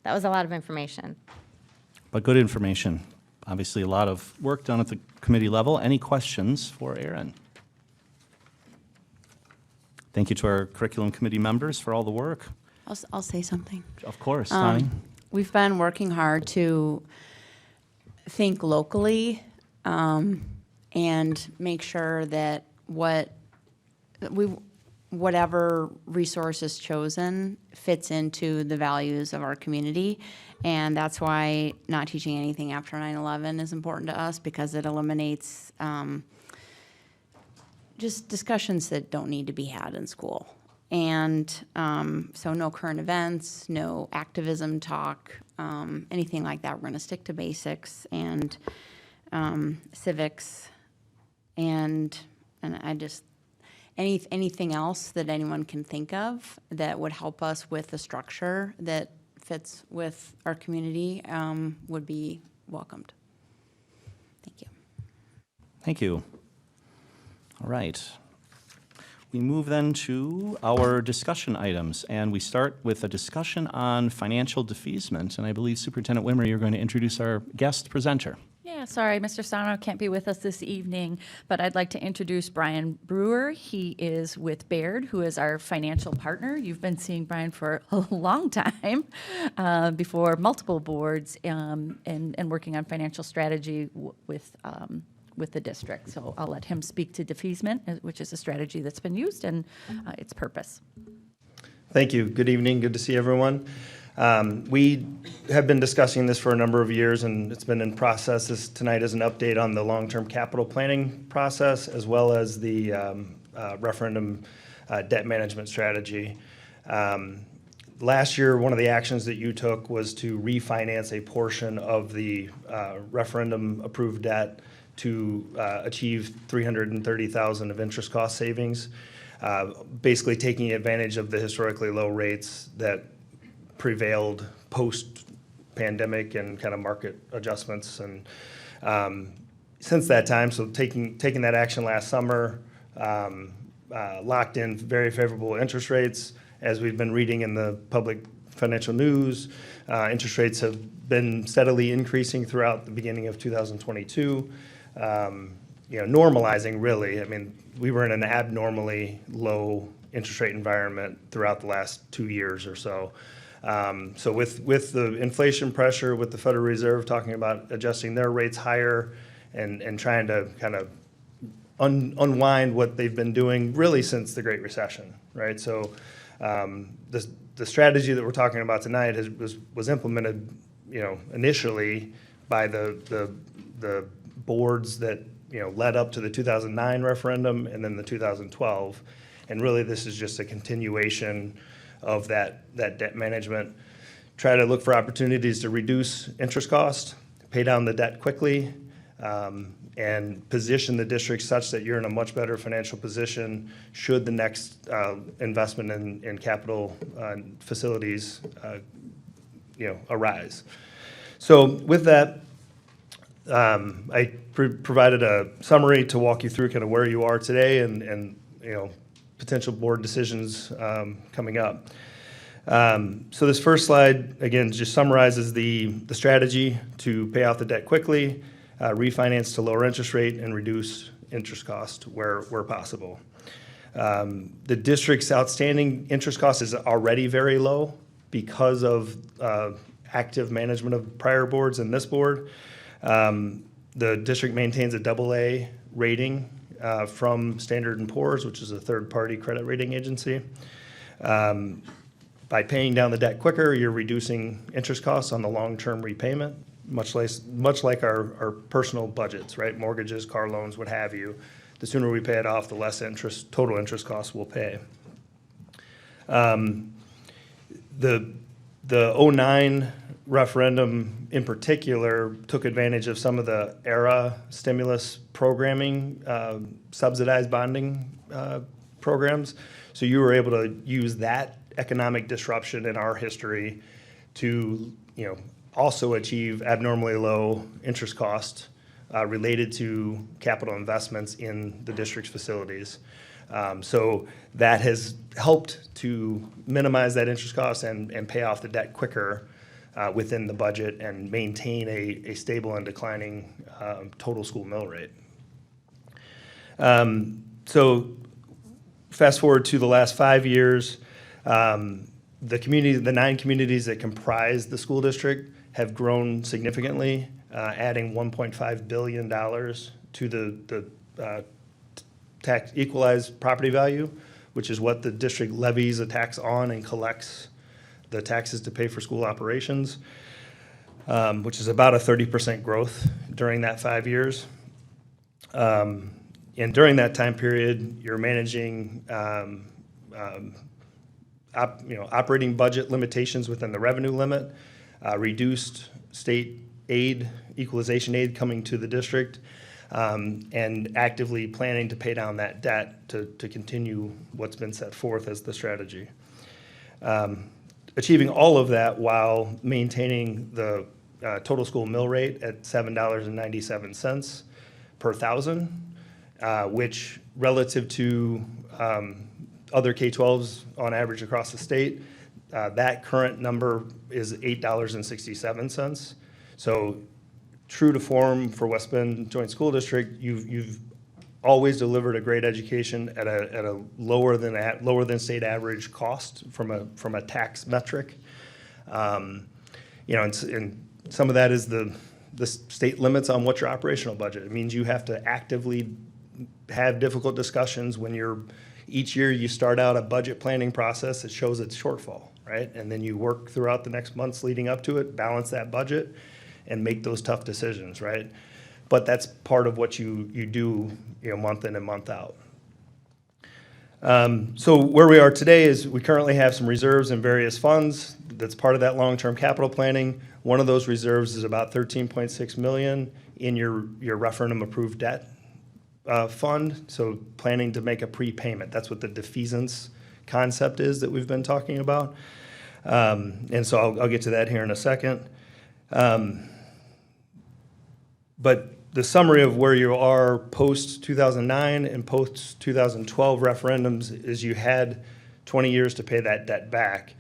that was a lot of information. But good information. Obviously, a lot of work done at the committee level. Any questions for Erin? Thank you to our curriculum committee members for all the work. I'll say something. Of course, Connie. We've been working hard to think locally and make sure that whatever resource is chosen fits into the values of our community. And that's why not teaching anything after 9/11 is important to us, because it eliminates just discussions that don't need to be had in school. And so no current events, no activism talk, anything like that. We're going to stick to basics and civics, and I just, anything else that anyone can think of that would help us with the structure that fits with our community would be welcomed. Thank you. Thank you. All right. We move then to our discussion items, and we start with a discussion on financial defeasement. And I believe Superintendent Wimmer, you're going to introduce our guest presenter. Yeah, sorry, Mr. Stano can't be with us this evening, but I'd like to introduce Brian Brewer. He is with Baird, who is our financial partner. You've been seeing Brian for a long time, before multiple boards, and working on financial strategy with the district. So I'll let him speak to defeasement, which is a strategy that's been used, and its purpose. Thank you. Good evening. Good to see everyone. We have been discussing this for a number of years, and it's been in process. This tonight is an update on the long-term capital planning process, as well as the referendum debt management strategy. Last year, one of the actions that you took was to refinance a portion of the referendum-approved debt to achieve $330,000 of interest cost savings, basically taking advantage of the historically low rates that prevailed post-pandemic and kind of market adjustments. And since that time, so taking that action last summer, locked in very favorable interest rates. As we've been reading in the public financial news, interest rates have been steadily increasing throughout the beginning of 2022. Normalizing really. I mean, we were in an abnormally low interest rate environment throughout the last 2 years or so. So with the inflation pressure, with the Federal Reserve talking about adjusting their rates higher and trying to kind of unwind what they've been doing really since the Great Recession, right? So the strategy that we're talking about tonight was implemented, initially by the boards that led up to the 2009 referendum and then the 2012, and really this is just a continuation of that debt management. Try to look for opportunities to reduce interest cost, pay down the debt quickly, and position the district such that you're in a much better financial position should the next investment in capital facilities arise. So with that, I provided a summary to walk you through kind of where you are today and potential board decisions coming up. So this first slide, again, just summarizes the strategy to pay off the debt quickly, refinance to lower interest rate, and reduce interest cost where possible. The district's outstanding interest cost is already very low because of active management of prior boards and this board. The district maintains a AA rating from Standard & Poor's, which is a third-party credit rating agency. By paying down the debt quicker, you're reducing interest costs on the long-term repayment, much like our personal budgets, right? Mortgages, car loans, what have you. The sooner we pay it off, the less total interest costs we'll pay. The 2009 referendum in particular took advantage of some of the ERA stimulus programming, subsidized bonding programs. So you were able to use that economic disruption in our history to, also achieve abnormally low interest cost related to capital investments in the district's facilities. So that has helped to minimize that interest cost and pay off the debt quicker within the budget and maintain a stable and declining total school mill rate. So fast forward to the last 5 years, the 9 communities that comprise the school district have grown significantly, adding $1.5 billion to the tax equalized property value, which is what the district levies a tax on and collects the taxes to pay for school operations, which is about a 30% growth during that 5 years. And during that time period, you're managing operating budget limitations within the revenue limit, reduced state aid, equalization aid coming to the district, and actively planning to pay down that debt to continue what's been set forth as the strategy. Achieving all of that while maintaining the total school mill rate at $7.97 per thousand, which relative to other K-12s on average across the state, that current number is $8.67. So true to form for West Bend Joint School District, you've always delivered a great education at a lower than state average cost from a tax metric. And some of that is the state limits on what's your operational budget. It means you have to actively have difficult discussions when each year you start out a budget planning process that shows its shortfall, right? And then you work throughout the next months leading up to it, balance that budget, and make those tough decisions, right? But that's part of what you do, month in and month out. So where we are today is we currently have some reserves in various funds. That's part of that long-term capital planning. One of those reserves is about $13.6 million in your referendum-approved debt fund. So planning to make a prepayment. That's what the defeasance concept is that we've been talking about. And so I'll get to that here in a second. But the summary of where you are post-2009 and post-2012 referendums is you had 20 years to pay that debt back.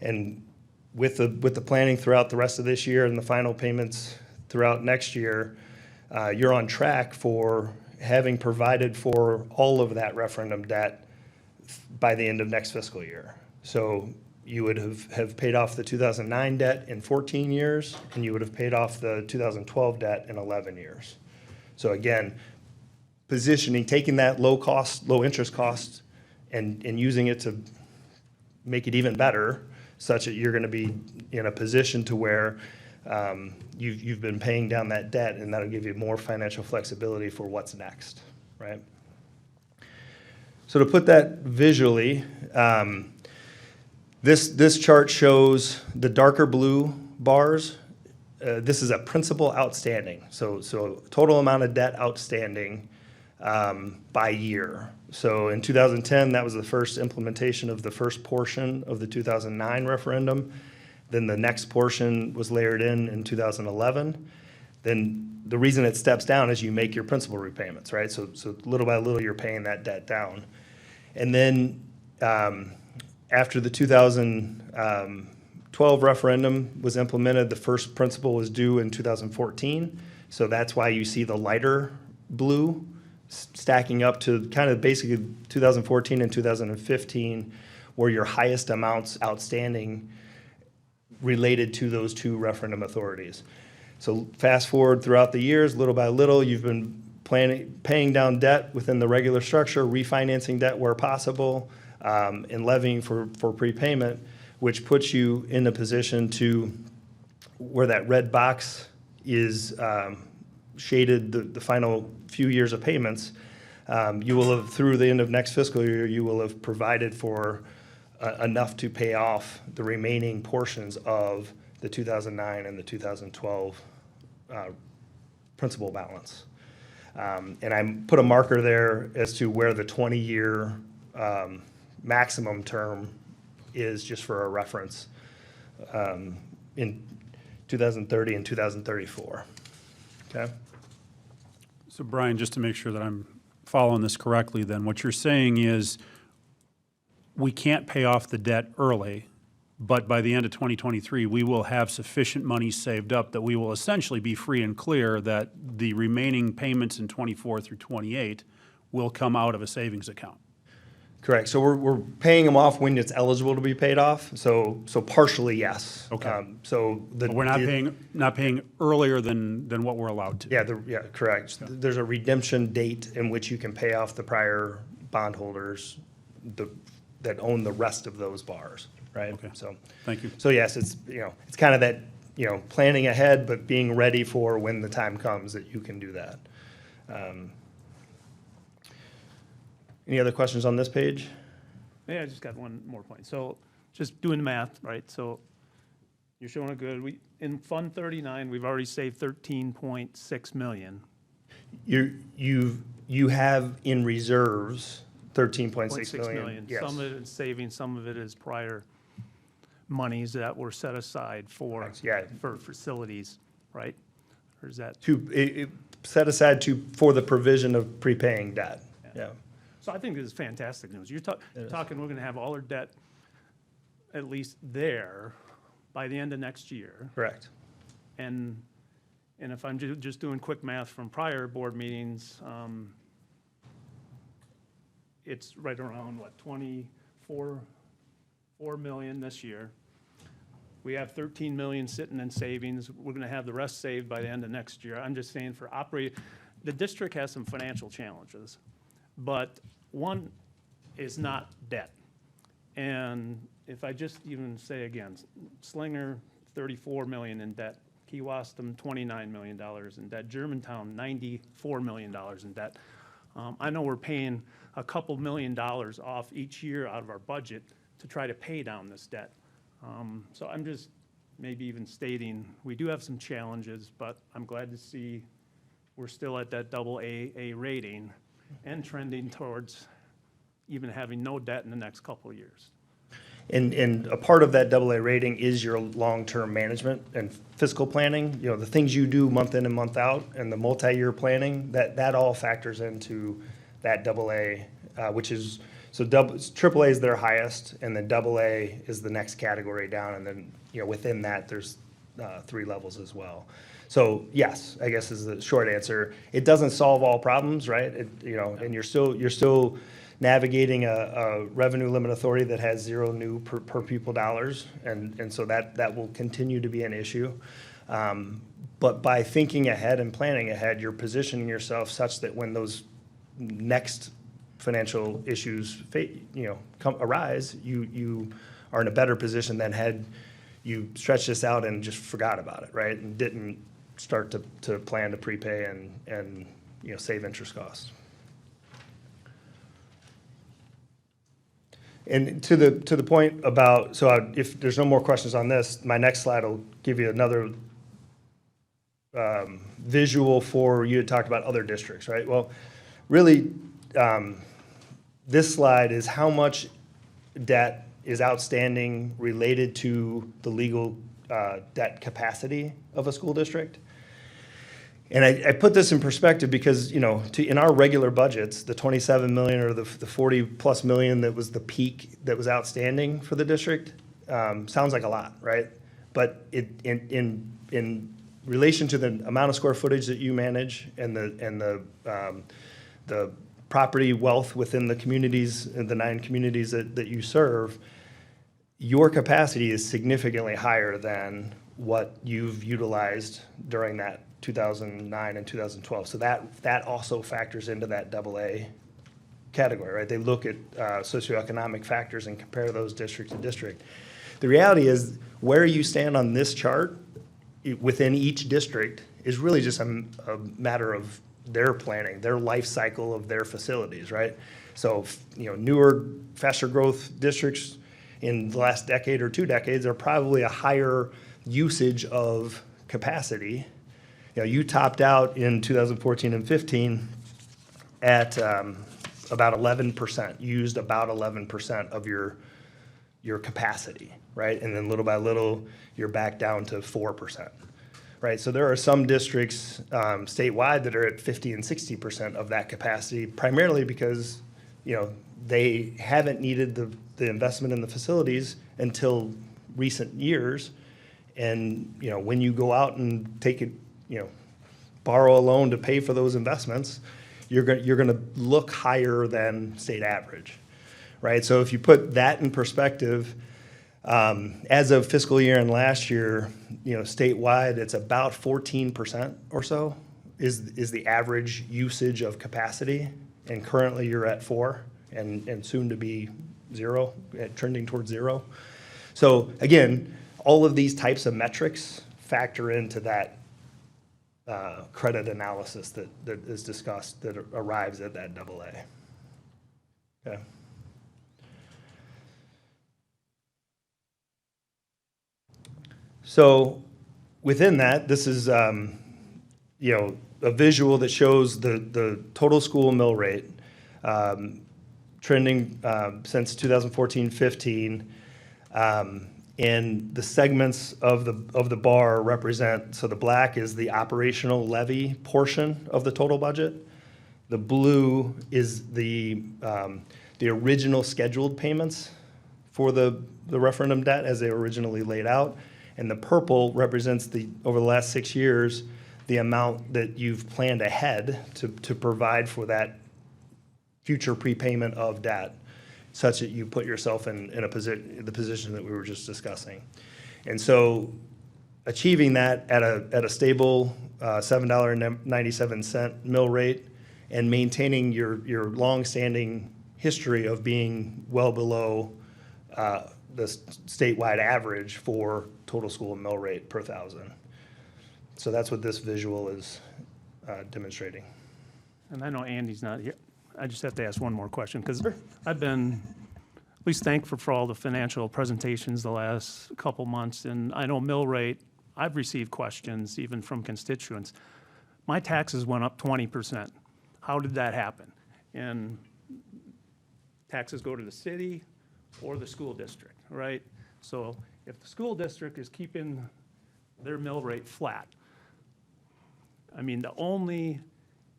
And with the planning throughout the rest of this year and the final payments throughout next year, you're on track for having provided for all of that referendum debt by the end of next fiscal year. So you would have paid off the 2009 debt in 14 years, and you would have paid off the 2012 debt in 11 years. So again, positioning, taking that low interest cost and using it to make it even better, such that you're going to be in a position to where you've been paying down that debt, and that'll give you more financial flexibility for what's next, right? So to put that visually, this chart shows the darker blue bars. This is a principal outstanding, so total amount of debt outstanding by year. So in 2010, that was the first implementation of the first portion of the 2009 referendum. Then the next portion was layered in 2011. Then the reason it steps down is you make your principal repayments, right? So little by little, you're paying that debt down. And then after the 2012 referendum was implemented, the first principal was due in 2014. So that's why you see the lighter blue stacking up to kind of basically 2014 and 2015, where your highest amounts outstanding related to those two referendum authorities. So fast forward throughout the years, little by little, you've been paying down debt within the regular structure, refinancing debt where possible, and levying for prepayment, which puts you in a position to where that red box is shaded the final few years of payments. You will have, through the end of next fiscal year, you will have provided for enough to pay off the remaining portions of the 2009 and the 2012 principal balance. And I put a marker there as to where the 20-year maximum term is, just for a reference, in 2030 and 2034. Okay? So Brian, just to make sure that I'm following this correctly, then what you're saying is we can't pay off the debt early, but by the end of 2023, we will have sufficient money saved up that we will essentially be free and clear that the remaining payments in 24 through 28 will come out of a savings account. Correct. So we're paying them off when it's eligible to be paid off. So partially, yes. Okay. So the. But we're not paying earlier than what we're allowed to. Yeah, correct. There's a redemption date in which you can pay off the prior bondholders that own the rest of those bars, right? Okay. So. Thank you. So yes, it's, it's kind of that, planning ahead, but being ready for when the time comes that you can do that. Any other questions on this page? Yeah, I just got one more point. So just doing the math, right? So you're showing a good, in Fund 39, we've already saved 13.6 million. You have in reserves 13.6 million. Yes. Some of it is savings, some of it is prior monies that were set aside for facilities, right? Or is that? Set aside for the provision of prepaying debt. Yeah. So I think this is fantastic news. You're talking, we're gonna have all our debt at least there by the end of next year. Correct. And if I'm just doing quick math from prior board meetings, it's right around, what, 4 million this year. We have 13 million sitting in savings. We're gonna have the rest saved by the end of next year. I'm just saying for the district has some financial challenges, but one is not debt. And if I just even say again, Slinger, 34 million in debt, Kewaskum, $29 million in debt, Germantown, $94 million in debt. I know we're paying a couple $1 million off each year out of our budget to try to pay down this debt. So I'm just maybe even stating, we do have some challenges, but I'm glad to see we're still at that AA rating and trending towards even having no debt in the next couple of years. And a part of that AA rating is your long-term management and fiscal planning. The things you do month in and month out and the multi-year planning, that all factors into that AA, which is, so AAA is their highest, and then AA is the next category down, and then, within that, there's 3 levels as well. So yes, I guess is the short answer. It doesn't solve all problems, right? And you're still navigating a revenue limit authority that has 0 new per pupil dollars, and so that will continue to be an issue. But by thinking ahead and planning ahead, you're positioning yourself such that when those next financial issues arise, you are in a better position than had you stretched this out and just forgot about it, right? And didn't start to plan to prepay and save interest costs. And to the point about, so if there's no more questions on this, my next slide will give you another visual for, you had talked about other districts, right? Well, really, this slide is how much debt is outstanding related to the legal debt capacity of a school district. And I put this in perspective because, in our regular budgets, the 27 million or the 40 plus million that was the peak that was outstanding for the district sounds like a lot, right? But in relation to the amount of square footage that you manage and the property wealth within the communities, the 9 communities that you serve, your capacity is significantly higher than what you've utilized during that 2009 and 2012. So that also factors into that AA category, right? They look at socioeconomic factors and compare those district to district. The reality is where you stand on this chart within each district is really just a matter of their planning, their life cycle of their facilities, right? So, newer, faster growth districts in the last decade or 2 decades are probably a higher usage of capacity. You topped out in 2014 and 15 at about 11%, used about 11% of your capacity, right? And then little by little, you're back down to 4%, right? So there are some districts statewide that are at 50 and 60% of that capacity, primarily because, they haven't needed the investment in the facilities until recent years. And, when you go out and take it, borrow a loan to pay for those investments, you're going to look higher than state average, right? So if you put that in perspective, as of fiscal year and last year, statewide, it's about 14% or so is the average usage of capacity. And currently you're at 4 and soon to be 0, trending towards 0. So again, all of these types of metrics factor into that credit analysis that is discussed that arrives at that AA. Okay. So within that, this is a visual that shows the total school mill rate trending since 2014-15. And the segments of the bar represent, so the black is the operational levy portion of the total budget. The blue is the original scheduled payments for the referendum debt as they were originally laid out. And the purple represents over the last 6 years, the amount that you've planned ahead to provide for that future prepayment of debt, such that you put yourself in the position that we were just discussing. And so achieving that at a stable $7.97 mill rate and maintaining your longstanding history of being well below the statewide average for total school mill rate per thousand. So that's what this visual is demonstrating. And I know Andy's not here. I just have to ask one more question, because I've been at least thankful for all the financial presentations the last couple months. And I know mill rate, I've received questions even from constituents. My taxes went up 20%. How did that happen? And taxes go to the city or the school district, right? So if the school district is keeping their mill rate flat, I mean,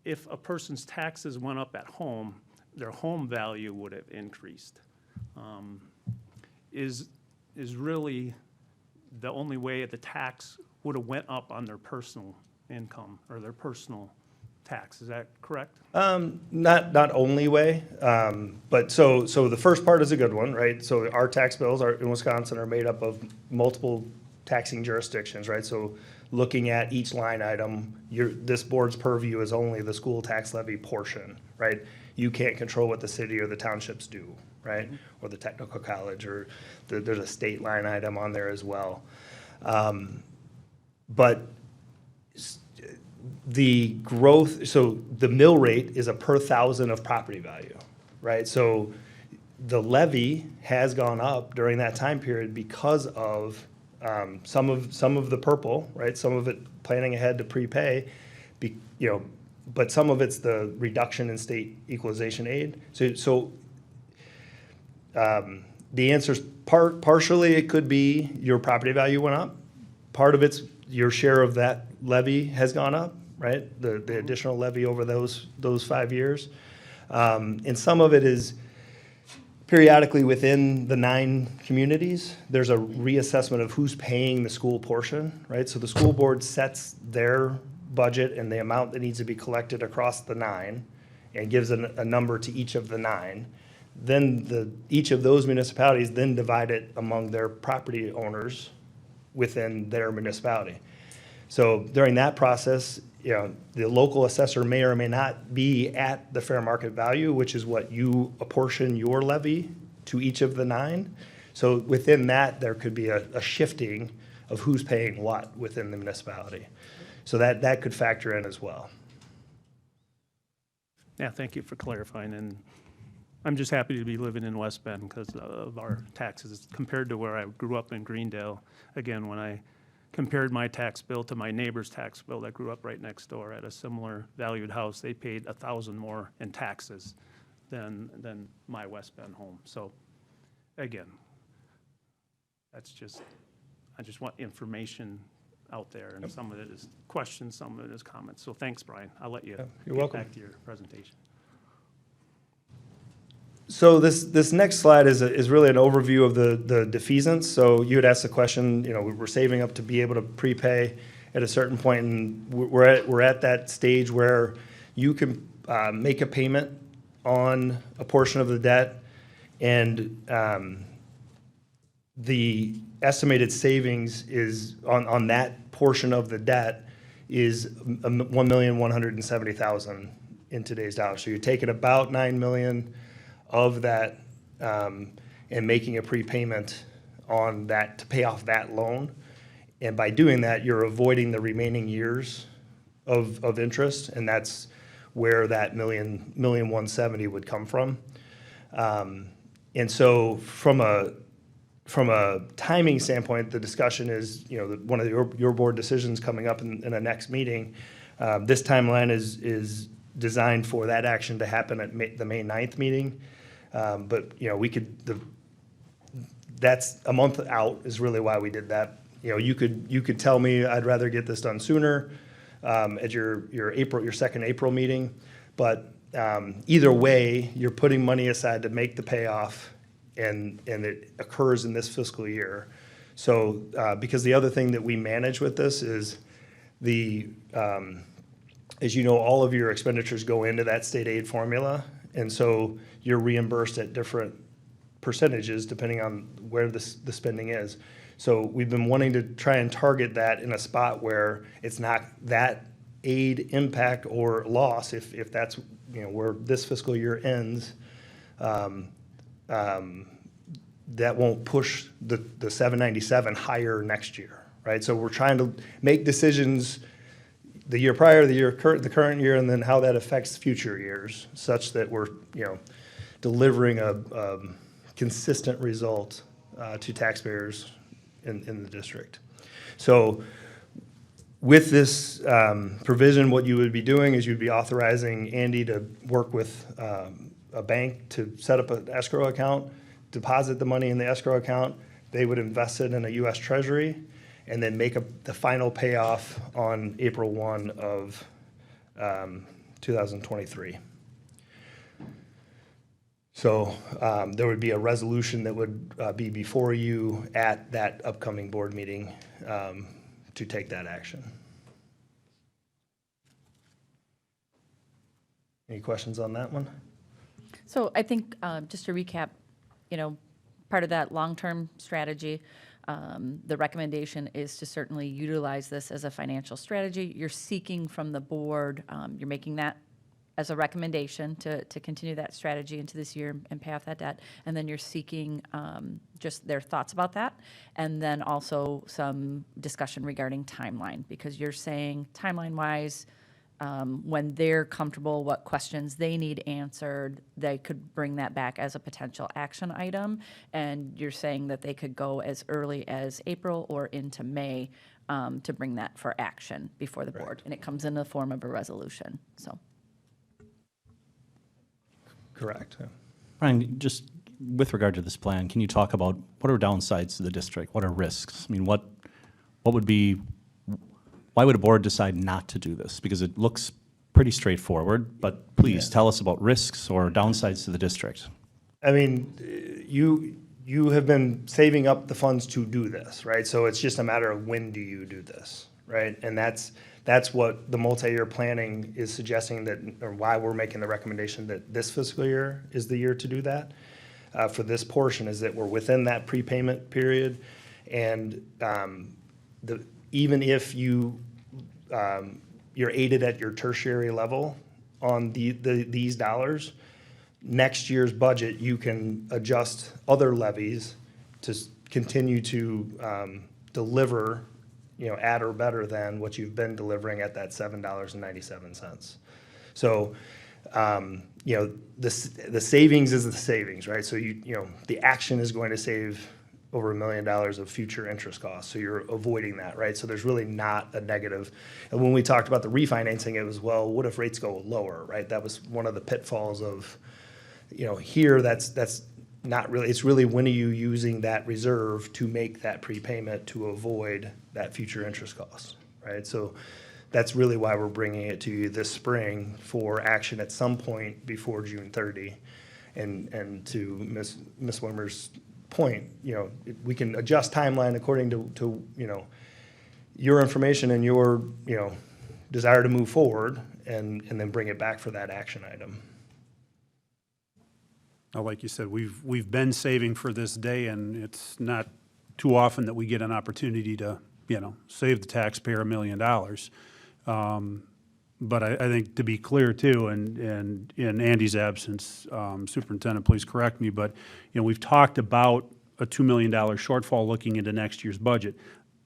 if a person's taxes went up at home, their home value would have increased. Is really the only way the tax would have went up on their personal income or their personal tax. Is that correct? Not only way, but so the first part is a good one, right? So our tax bills in Wisconsin are made up of multiple taxing jurisdictions, right? So looking at each line item, this board's purview is only the school tax levy portion, right? You can't control what the city or the townships do, right? Or the technical college, or there's a state line item on there as well. But the growth, so the mill rate is a per thousand of property value, right? So the levy has gone up during that time period because of some of the purple, right? Some of it planning ahead to prepay, but some of it's the reduction in state equalization aid. So the answer's partially it could be your property value went up. Part of it's your share of that levy has gone up, right? The additional levy over those 5 years. And some of it is periodically within the 9 communities, there's a reassessment of who's paying the school portion, right? So the school board sets their budget and the amount that needs to be collected across the 9 and gives a number to each of the 9. Then each of those municipalities then divide it among their property owners within their municipality. So during that process, the local assessor may or may not be at the fair market value, which is what you apportion your levy to each of the 9. So within that, there could be a shifting of who's paying what within the municipality. So that could factor in as well. Yeah, thank you for clarifying. And I'm just happy to be living in West Bend because of our taxes compared to where I grew up in Greendale. Again, when I compared my tax bill to my neighbor's tax bill that grew up right next door at a similar valued house, they paid $1,000 more in taxes than my West Bend home. So again, I just want information out there, and some of it is questions, some of it is comments. So thanks, Brian. I'll let you You're get welcome. back to your presentation. So this next slide is really an overview of the defeasance. So you had asked the question, we're saving up to be able to prepay at a certain point, and we're at that stage where you can make a payment on a portion of the debt And the estimated savings is, on that portion of the debt, is $1,170,000 in today's dollars. So you're taking about $9 million of that and making a prepayment on that to pay off that loan. And by doing that, you're avoiding the remaining years of interest, and that's where that $1,170,000 would come from. And so from a timing standpoint, the discussion is, one of your board decisions coming up in the next meeting. This timeline is designed for that action to happen at the May 9th meeting. But, that's a month out is really why we did that. You could tell me I'd rather get this done sooner at your second April meeting. But either way, you're putting money aside to make the payoff, and it occurs in this fiscal year. So because the other thing that we manage with this is as you know, all of your expenditures go into that state aid formula, and so you're reimbursed at different percentages depending on where the spending is. So we've been wanting to try and target that in a spot where it's not that aid impact or loss, if that's where this fiscal year ends, that won't push the 797 higher next year, right? So we're trying to make decisions the year prior, the current year, and then how that affects future years, such that we're delivering a consistent result to taxpayers in the district. So with this provision, what you would be doing is you'd be authorizing Andy to work with a bank to set up an escrow account, deposit the money in the escrow account. They would invest it in a U.S. Treasury, and then make the final payoff on April 1 of 2023. So there would be a resolution that would be before you at that upcoming board meeting to take that action. Any questions on that one? So I think, just to recap, part of that long-term strategy, the recommendation is to certainly utilize this as a financial strategy. You're seeking from the board, you're making that as a recommendation to continue that strategy into this year and pay off that debt. And then you're seeking just their thoughts about that. And then also some discussion regarding timeline, because you're saying timeline-wise, when they're comfortable what questions they need answered, they could bring that back as a potential action item. And you're saying that they could go as early as April or into May to bring that for action before the board. And it comes in the form of a resolution, so. Correct. Yeah. Brian, just with regard to this plan, can you talk about what are downsides to the district? What are risks? I mean, what would be, why would a board decide not to do this? Because it looks pretty straightforward, but please tell us about risks or downsides to the district. I mean, you have been saving up the funds to do this, right? So it's just a matter of when do you do this, right? And that's what the multi-year planning is suggesting, that, or why we're making the recommendation that this fiscal year is the year to do that. For this portion, is that we're within that prepayment period, and even if you're aided at your tertiary level on these dollars, next year's budget, you can adjust other levies to continue to deliver, at or better than what you've been delivering at that $7.97. So, the savings is the savings, right? So the action is going to save over $1 million of future interest costs. So you're avoiding that, right? So there's really not a negative. And when we talked about the refinancing, it was, well, what if rates go lower, right? That was one of the pitfalls of, here that's not really, it's really when are you using that reserve to make that prepayment to avoid that future interest cost, right? So that's really why we're bringing it to you this spring for action at some point before June 30. And to Ms. Wimmer's point, we can adjust timeline according to your information and your, desire to move forward, and then bring it back for that action item. Like you said, we've been saving for this day, and it's not too often that we get an opportunity to, save the taxpayer $1 million. But I think to be clear too, and in Andy's absence, Superintendent, please correct me, but, we've talked about a $2 million shortfall looking into next year's budget.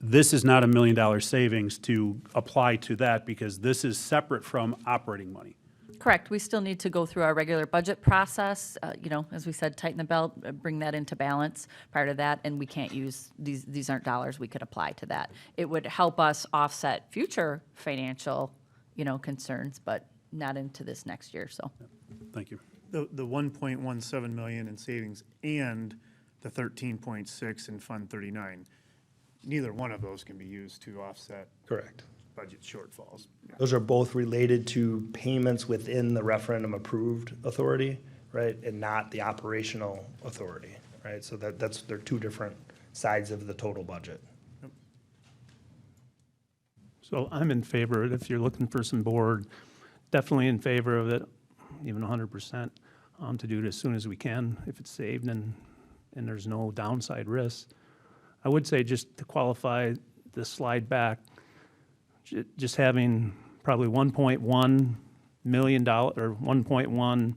This is not $1 million savings to apply to that because this is separate from operating money. Correct. We still need to go through our regular budget process, as we said, tighten the belt, bring that into balance prior to that, and we can't use, these aren't dollars we could apply to that. It would help us offset future financial, concerns, but not into this next year, so. Thank you. The 1.17 million in savings and the 13.6 in Fund 39, neither one of those can be used to offset Correct. budget shortfalls. Those are both related to payments within the referendum-approved authority, right, and not the operational authority, right? So they're two different sides of the total budget. So I'm in favor of it. If you're looking for some board, definitely in favor of it, even 100%, to do it as soon as we can if it's saved and there's no downside risk. I would say just to qualify the slide back, just having probably $1.1 million or 1.1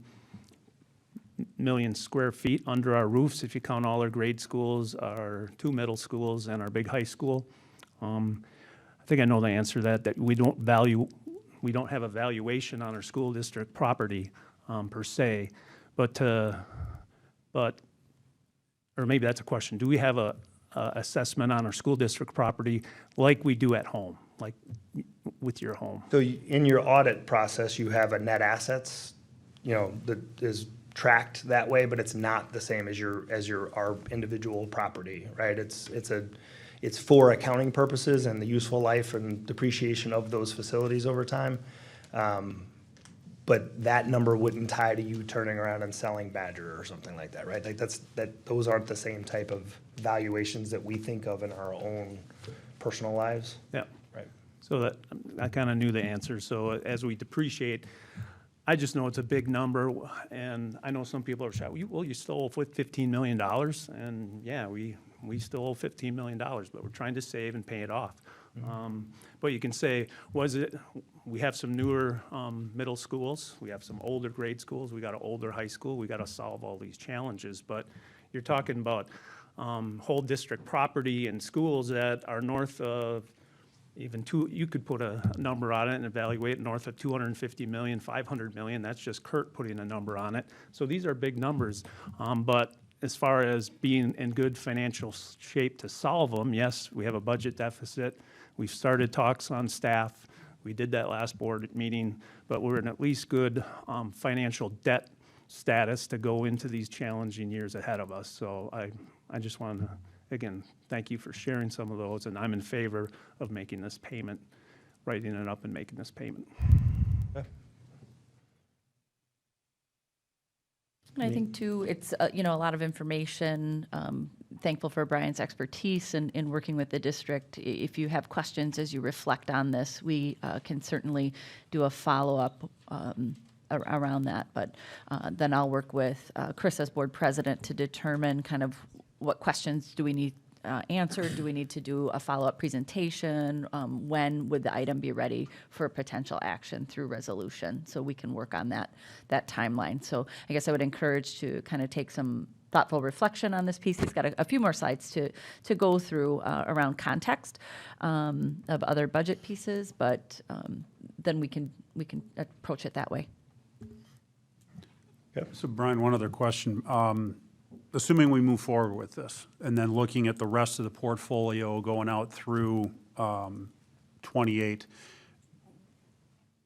million square feet under our roofs, if you count all our grade schools, our 2 middle schools, and our big high school. I think I know the answer to that we don't have a valuation on our school district property per se, or maybe that's a question. Do we have a assessment on our school district property like we do at home, like with your home? So in your audit process, you have a net assets, that is tracked that way, but it's not the same as our individual property, right? It's for accounting purposes and the useful life and depreciation of those facilities over time. But that number wouldn't tie to you turning around and selling Badger or something like that, right? Like those aren't the same type of valuations that we think of in our own personal lives. Yeah. Right. So that, I kind of knew the answer. So as we depreciate, I just know it's a big number, and I know some people are shocked. Well, you still owe $15 million, and yeah, we still owe $15 million, but we're trying to save and pay it off. But you can say, we have some newer middle schools, we have some older grade schools, we got an older high school, we got to solve all these challenges. But you're talking about whole district property and schools that are north of you could put a number on it and evaluate north of 250 million, 500 million. That's just Kurt putting a number on it. So these are big numbers. But as far as being in good financial shape to solve them, yes, we have a budget deficit. We've started talks on staff. We did that last board meeting, but we're in at least good financial debt status to go into these challenging years ahead of us. So I just want to, again, thank you for sharing some of those, and I'm in favor of making this payment, writing it up and making this payment. I think too, it's, a lot of information. Thankful for Brian's expertise in working with the district. If you have questions as you reflect on this, we can certainly do a follow-up around that. But then I'll work with Chris as board president to determine kind of what questions do we need answered? Do we need to do a follow-up presentation? When would the item be ready for potential action through resolution? So we can work on that timeline. So I guess I would encourage to kind of take some thoughtful reflection on this piece. He's got a few more slides to go through around context of other budget pieces, but then we can approach it that way. So Brian, one other question. Assuming we move forward with this, and then looking at the rest of the portfolio going out through 28,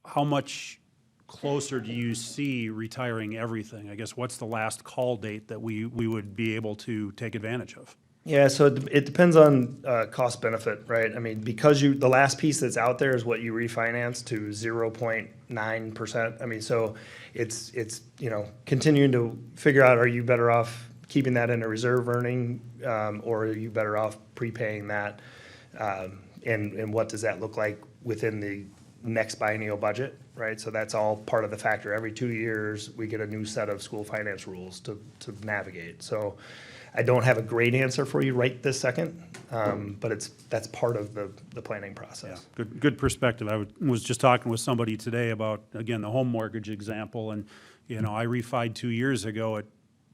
how much closer do you see retiring everything? I guess what's the last call date that we would be able to take advantage of? Yeah, so it depends on cost benefit, right? I mean, because the last piece that's out there is what you refinance to 0.9%. I mean, so it's continuing to figure out, are you better off keeping that in a reserve earning, or are you better off prepaying that? And what does that look like within next biennial budget, right? So that's all part of the factor. Every 2 years, we get a new set of school finance rules to navigate. So I don't have a great answer for you right this second, but that's part of the planning process. Good perspective. I was just talking with somebody today about, again, the home mortgage example, and, you know, I refied 2 years ago at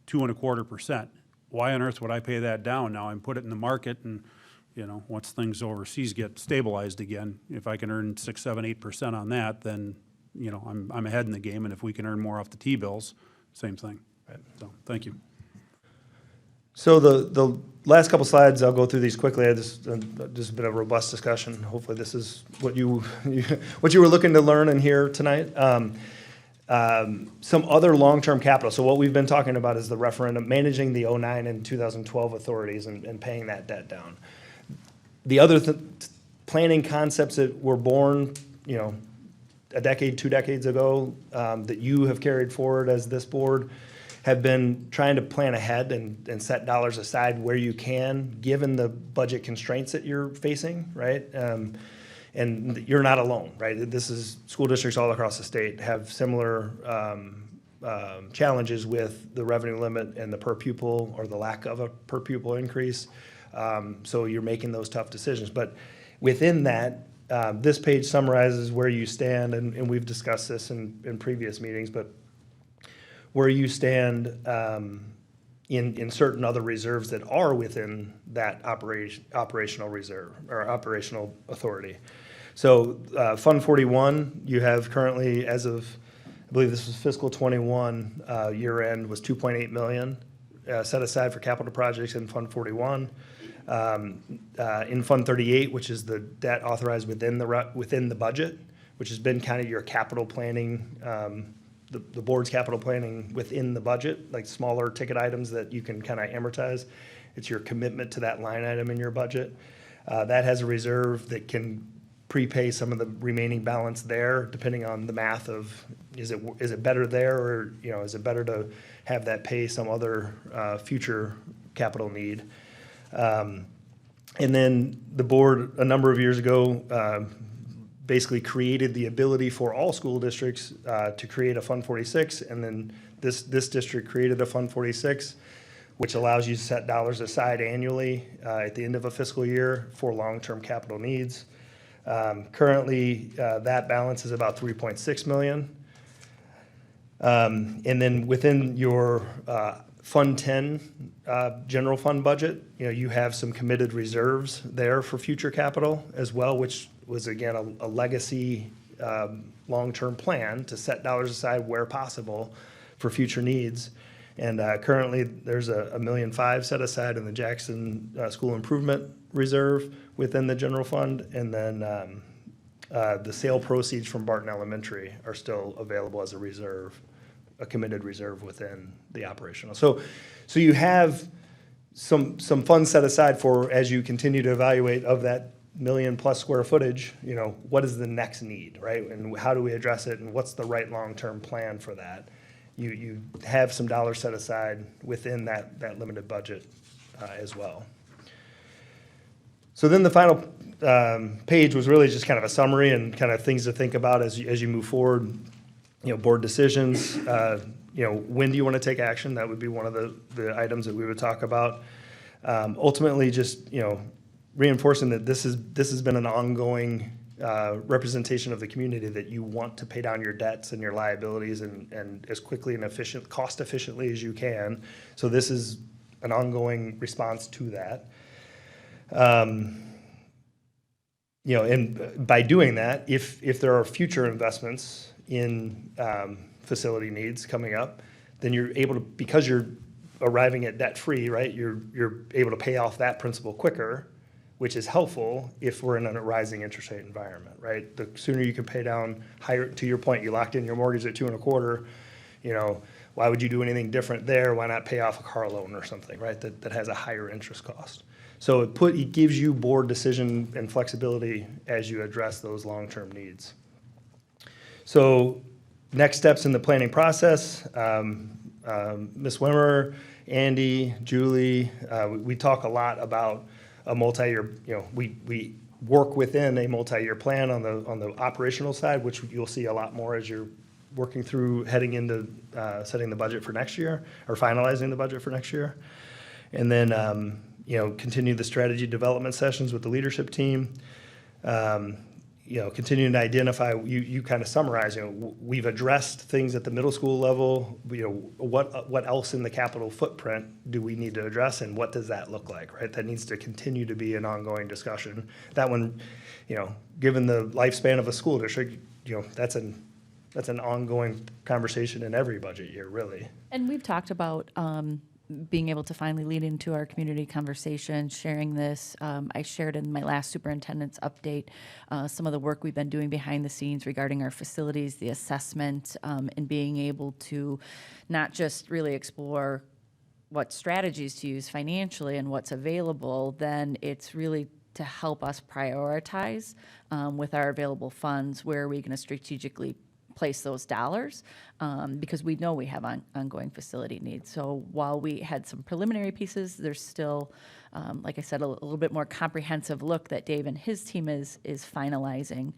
2.25%. Why on earth would I pay that down? Now I'm put it in the market, and, you know, once things overseas get stabilized again, if I can earn 6, 7, 8% on that, then, you know, I'm ahead in the game, and if we can earn more off the T-bills, same thing. Right. So, thank you. So the last couple slides, I'll go through these quickly. This has been a robust discussion. Hopefully this is what you were looking to learn and hear tonight. Some other long-term capital. So what we've been talking about is the referendum, managing the 09 and 2012 authorities and paying that debt down. The other planning concepts that were born, you know, a decade, 2 decades ago, that you have carried forward as this board, have been trying to plan ahead and set dollars aside where you can, given the budget constraints that you're facing, right? And you're not alone, right? This is school districts all across the state have similar challenges with the revenue limit and the per pupil or the lack of a per pupil increase. So you're making those tough decisions. But within that, this page summarizes where you stand, and we've discussed this in previous meetings, but where you stand in certain other reserves that are within that operational reserve or operational authority. So Fund 41, you have currently, as of, I believe this was fiscal 21, year end was 2.8 million set aside for capital projects in Fund 41. In Fund 38, which is the debt authorized within the budget, which has been kind of your capital planning, the board's capital planning within the budget, like smaller ticket items that you can kind of amortize. It's your commitment to that line item in your budget. That has a reserve that can prepay some of the remaining balance there, depending on the math of, is it better there, or, you know, is it better to have that pay some other future capital need? And then the board, a number of years ago, basically created the ability for all school districts to create a Fund 46, and then this district created a Fund 46, which allows you to set dollars aside annually at the end of a fiscal year for long-term capital needs. Currently, that balance is about 3.6 million. And then within your Fund 10 general fund budget, you know, you have some committed reserves there for future capital as well, which was, again, a legacy long-term plan to set dollars aside where possible for future needs. And currently, there's a $1.5 million set aside in the Jackson School Improvement Reserve within the general fund. And then the sale proceeds from Barton Elementary are still available as a reserve, a committed reserve within the operational. So you have some funds set aside for, as you continue to evaluate of that million plus square footage, you know, what is the next need, right? And how do we address it, and what's the right long-term plan for that? You have some dollars set aside within that limited budget as well. So then the final page was really just kind of a summary and kind of things to think about as you move forward. You know, board decisions, you know, when do you want to take action? That would be one of the items that we would talk about. Ultimately, just, you know, reinforcing that this has been an ongoing representation of the community, that you want to pay down your debts and your liabilities and as quickly and cost efficiently as you can. So this is an ongoing response to that. You know, and by doing that, if there are future investments in facility needs coming up, then you're able to, because you're arriving at debt free, right? You're able to pay off that principal quicker, which is helpful if we're in a rising interest rate environment, right? The sooner you can pay down higher, to your point, you locked in your mortgage at 2.25%, you know, why would you do anything different there? Why not pay off a car loan or something, right? That has a higher interest cost. So it gives you board decision and flexibility as you address those long-term needs. So next steps in the planning process, Ms. Wimmer, Andy, Julie, we talk a lot about a multi-year, you know, we work within a multi-year plan on the operational side, which you'll see a lot more as you're working through heading into setting the budget for next year or finalizing the budget for next year. And then, continue the strategy development sessions with the leadership team. Continuing to identify, you kind of summarize, we've addressed things at the middle school level, what else in the capital footprint do we need to address and what does that look like, right? That needs to continue to be an ongoing discussion. That one, given the lifespan of a school district, that's an ongoing conversation in every budget year, really. And we've talked about being able to finally lead into our community conversation, sharing this. I shared in my last superintendent's update some of the work we've been doing behind the scenes regarding our facilities, the assessment, and being able to not just really explore what strategies to use financially and what's available, then it's really to help us prioritize with our available funds where are we going to strategically place those dollars, because we know we have ongoing facility needs. So while we had some preliminary pieces, there's still, like I said, a little bit more comprehensive look that Dave and his team is finalizing.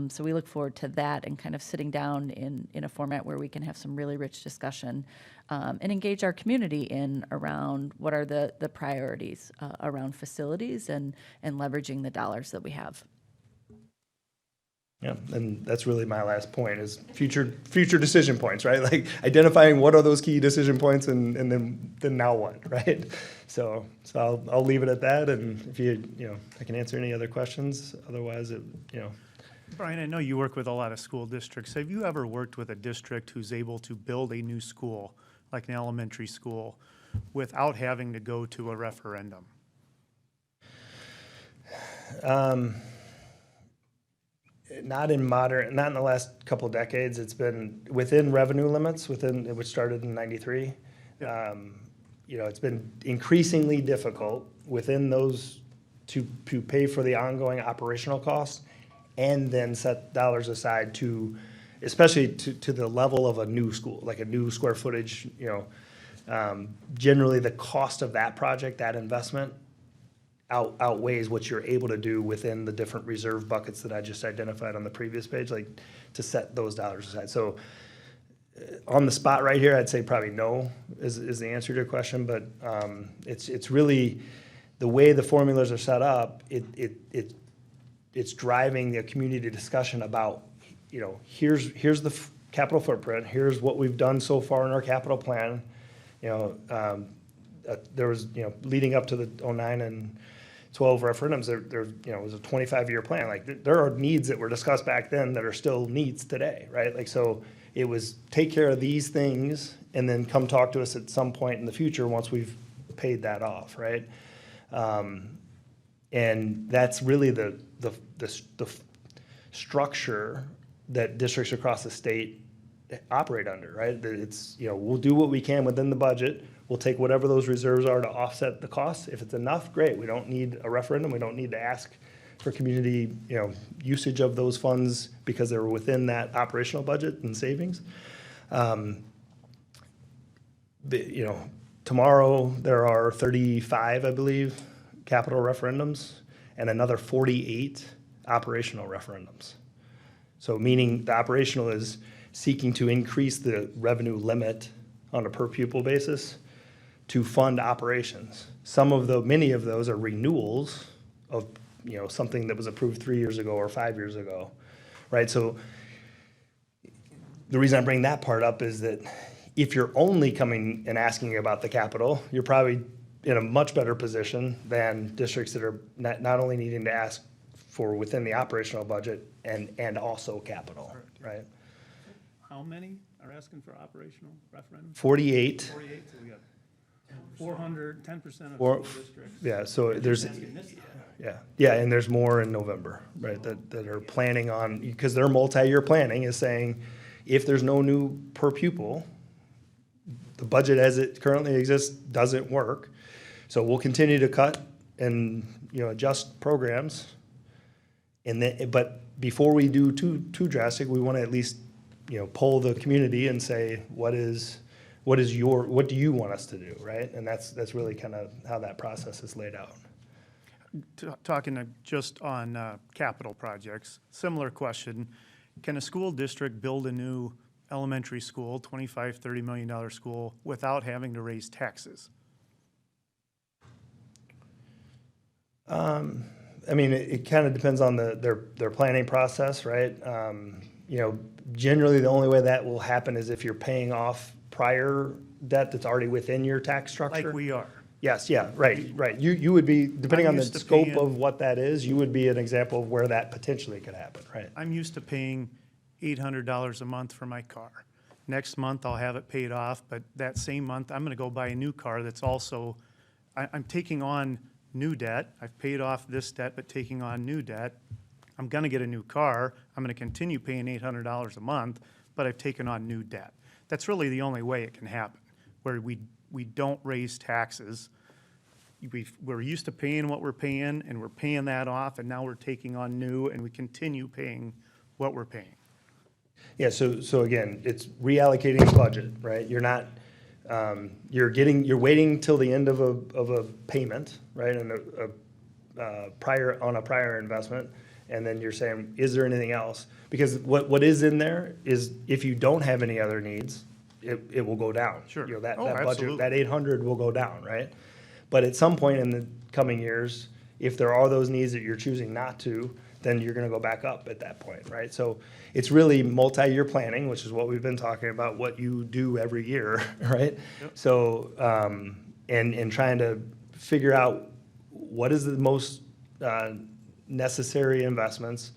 So we look forward to that and kind of sitting down in a format where we can have some really rich discussion and engage our community in around what are the priorities around facilities and leveraging the dollars that we have. Yeah, and that's really my last point is future decision points, right? Like identifying what are those key decision points and then now what, right? So I'll leave it at that, and if I can answer any other questions. Otherwise, Brian, I know you work with a lot of school districts. Have you ever worked with a district who's able to build a new school, like an elementary school, without having to go to a referendum? Not in the last couple of decades. It's been within revenue limits, which started in '93. It's been increasingly difficult within those to pay for the ongoing operational costs and then set dollars aside especially to the level of a new school, like a new square footage, generally the cost of that project, that investment outweighs what you're able to do within the different reserve buckets that I just identified on the previous page, like to set those dollars aside. So on the spot right here, I'd say probably no is the answer to your question, but it's really the way the formulas are set up, it's driving the community discussion about, here's the capital footprint, here's what we've done so far in our capital plan. There was, leading up to the 09 and 12 referendums, there was a 25-year plan. Like there are needs that were discussed back then that are still needs today, right? Like, so it was take care of these things and then come talk to us at some point in the future once we've paid that off, right? And that's really the structure that districts across the state operate under, right? That it's, we'll do what we can within the budget. We'll take whatever those reserves are to offset the costs. If it's enough, great. We don't need a referendum. We don't need to ask for community, usage of those funds because they're within that operational budget and savings. Tomorrow there are 35, I believe, capital referendums and another 48 operational referendums. So meaning the operational is seeking to increase the revenue limit on a per pupil basis to fund operations. Many of those are renewals of, something that was approved 3 years ago or 5 years ago, right? So the reason I bring that part up is that if you're only coming and asking about the capital, you're probably in a much better position than districts that are not only needing to ask for within the operational budget and also capital, right? How many are asking for operational referendums? 48. 48, so we got 400, 10% of Or- school districts. Yeah, so there's, yeah, and there's more in November, right, that are planning on, because their multi-year planning is saying, if there's no new per pupil, the budget as it currently exists doesn't work. So we'll continue to cut and, adjust programs. And then, but before we do too drastic, we want to at least, poll the community and say, what do you want us to do, right? And that's really kind of how that process is laid out. talking just on capital projects, similar question. Can a school district build a new elementary school, $25, $30 million school, without having to raise taxes? I mean, it kind of depends on their planning process, right? You know, generally, the only way that will happen is if you're paying off prior debt that's already within your tax structure. Like we are. Yes, yeah, right. You would be, depending I'm on the used to scope paying- of what that is, you would be an example of where that potentially could happen, right? I'm used to paying $800 a month for my car. Next month, I'll have it paid off, but that same month, I'm gonna go buy a new car that's also, I'm taking on new debt. I've paid off this debt, but taking on new debt. I'm gonna get a new car. I'm gonna continue paying $800 a month, but I've taken on new debt. That's really the only way it can happen, where we don't raise taxes. We're used to paying what we're paying, and we're paying that off, and now we're taking on new, and we continue paying what we're paying. Yeah, so again, it's reallocating the budget, right? You're not, you're waiting till the end of a payment, right? And a prior investment, and then you're saying, is there anything else? Because what is in there is if you don't have any other needs, it will go down. Sure. You know, that Oh, budget, absolutely. that 800 will go down, right? But at some point in the coming years, if there are those needs that you're choosing not to, then you're gonna go back up at that point, right? So it's really multi-year planning, which is what we've been talking about, what you do every year, right? Yep. So, and trying to figure out what is the most necessary investments,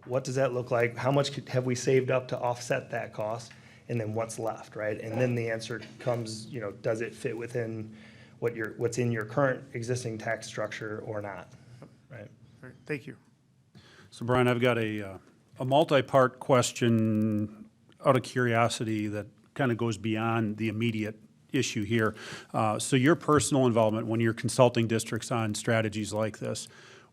what does that look like, how much have we saved up to offset that cost, and then what's left, right? And then the answer comes, you know, does it fit within what's in your current existing tax structure or not, right? All right, thank you. So Brian, I've got a multi-part question out of curiosity that kind of goes beyond the immediate issue here. So your personal involvement when you're consulting districts on strategies like this,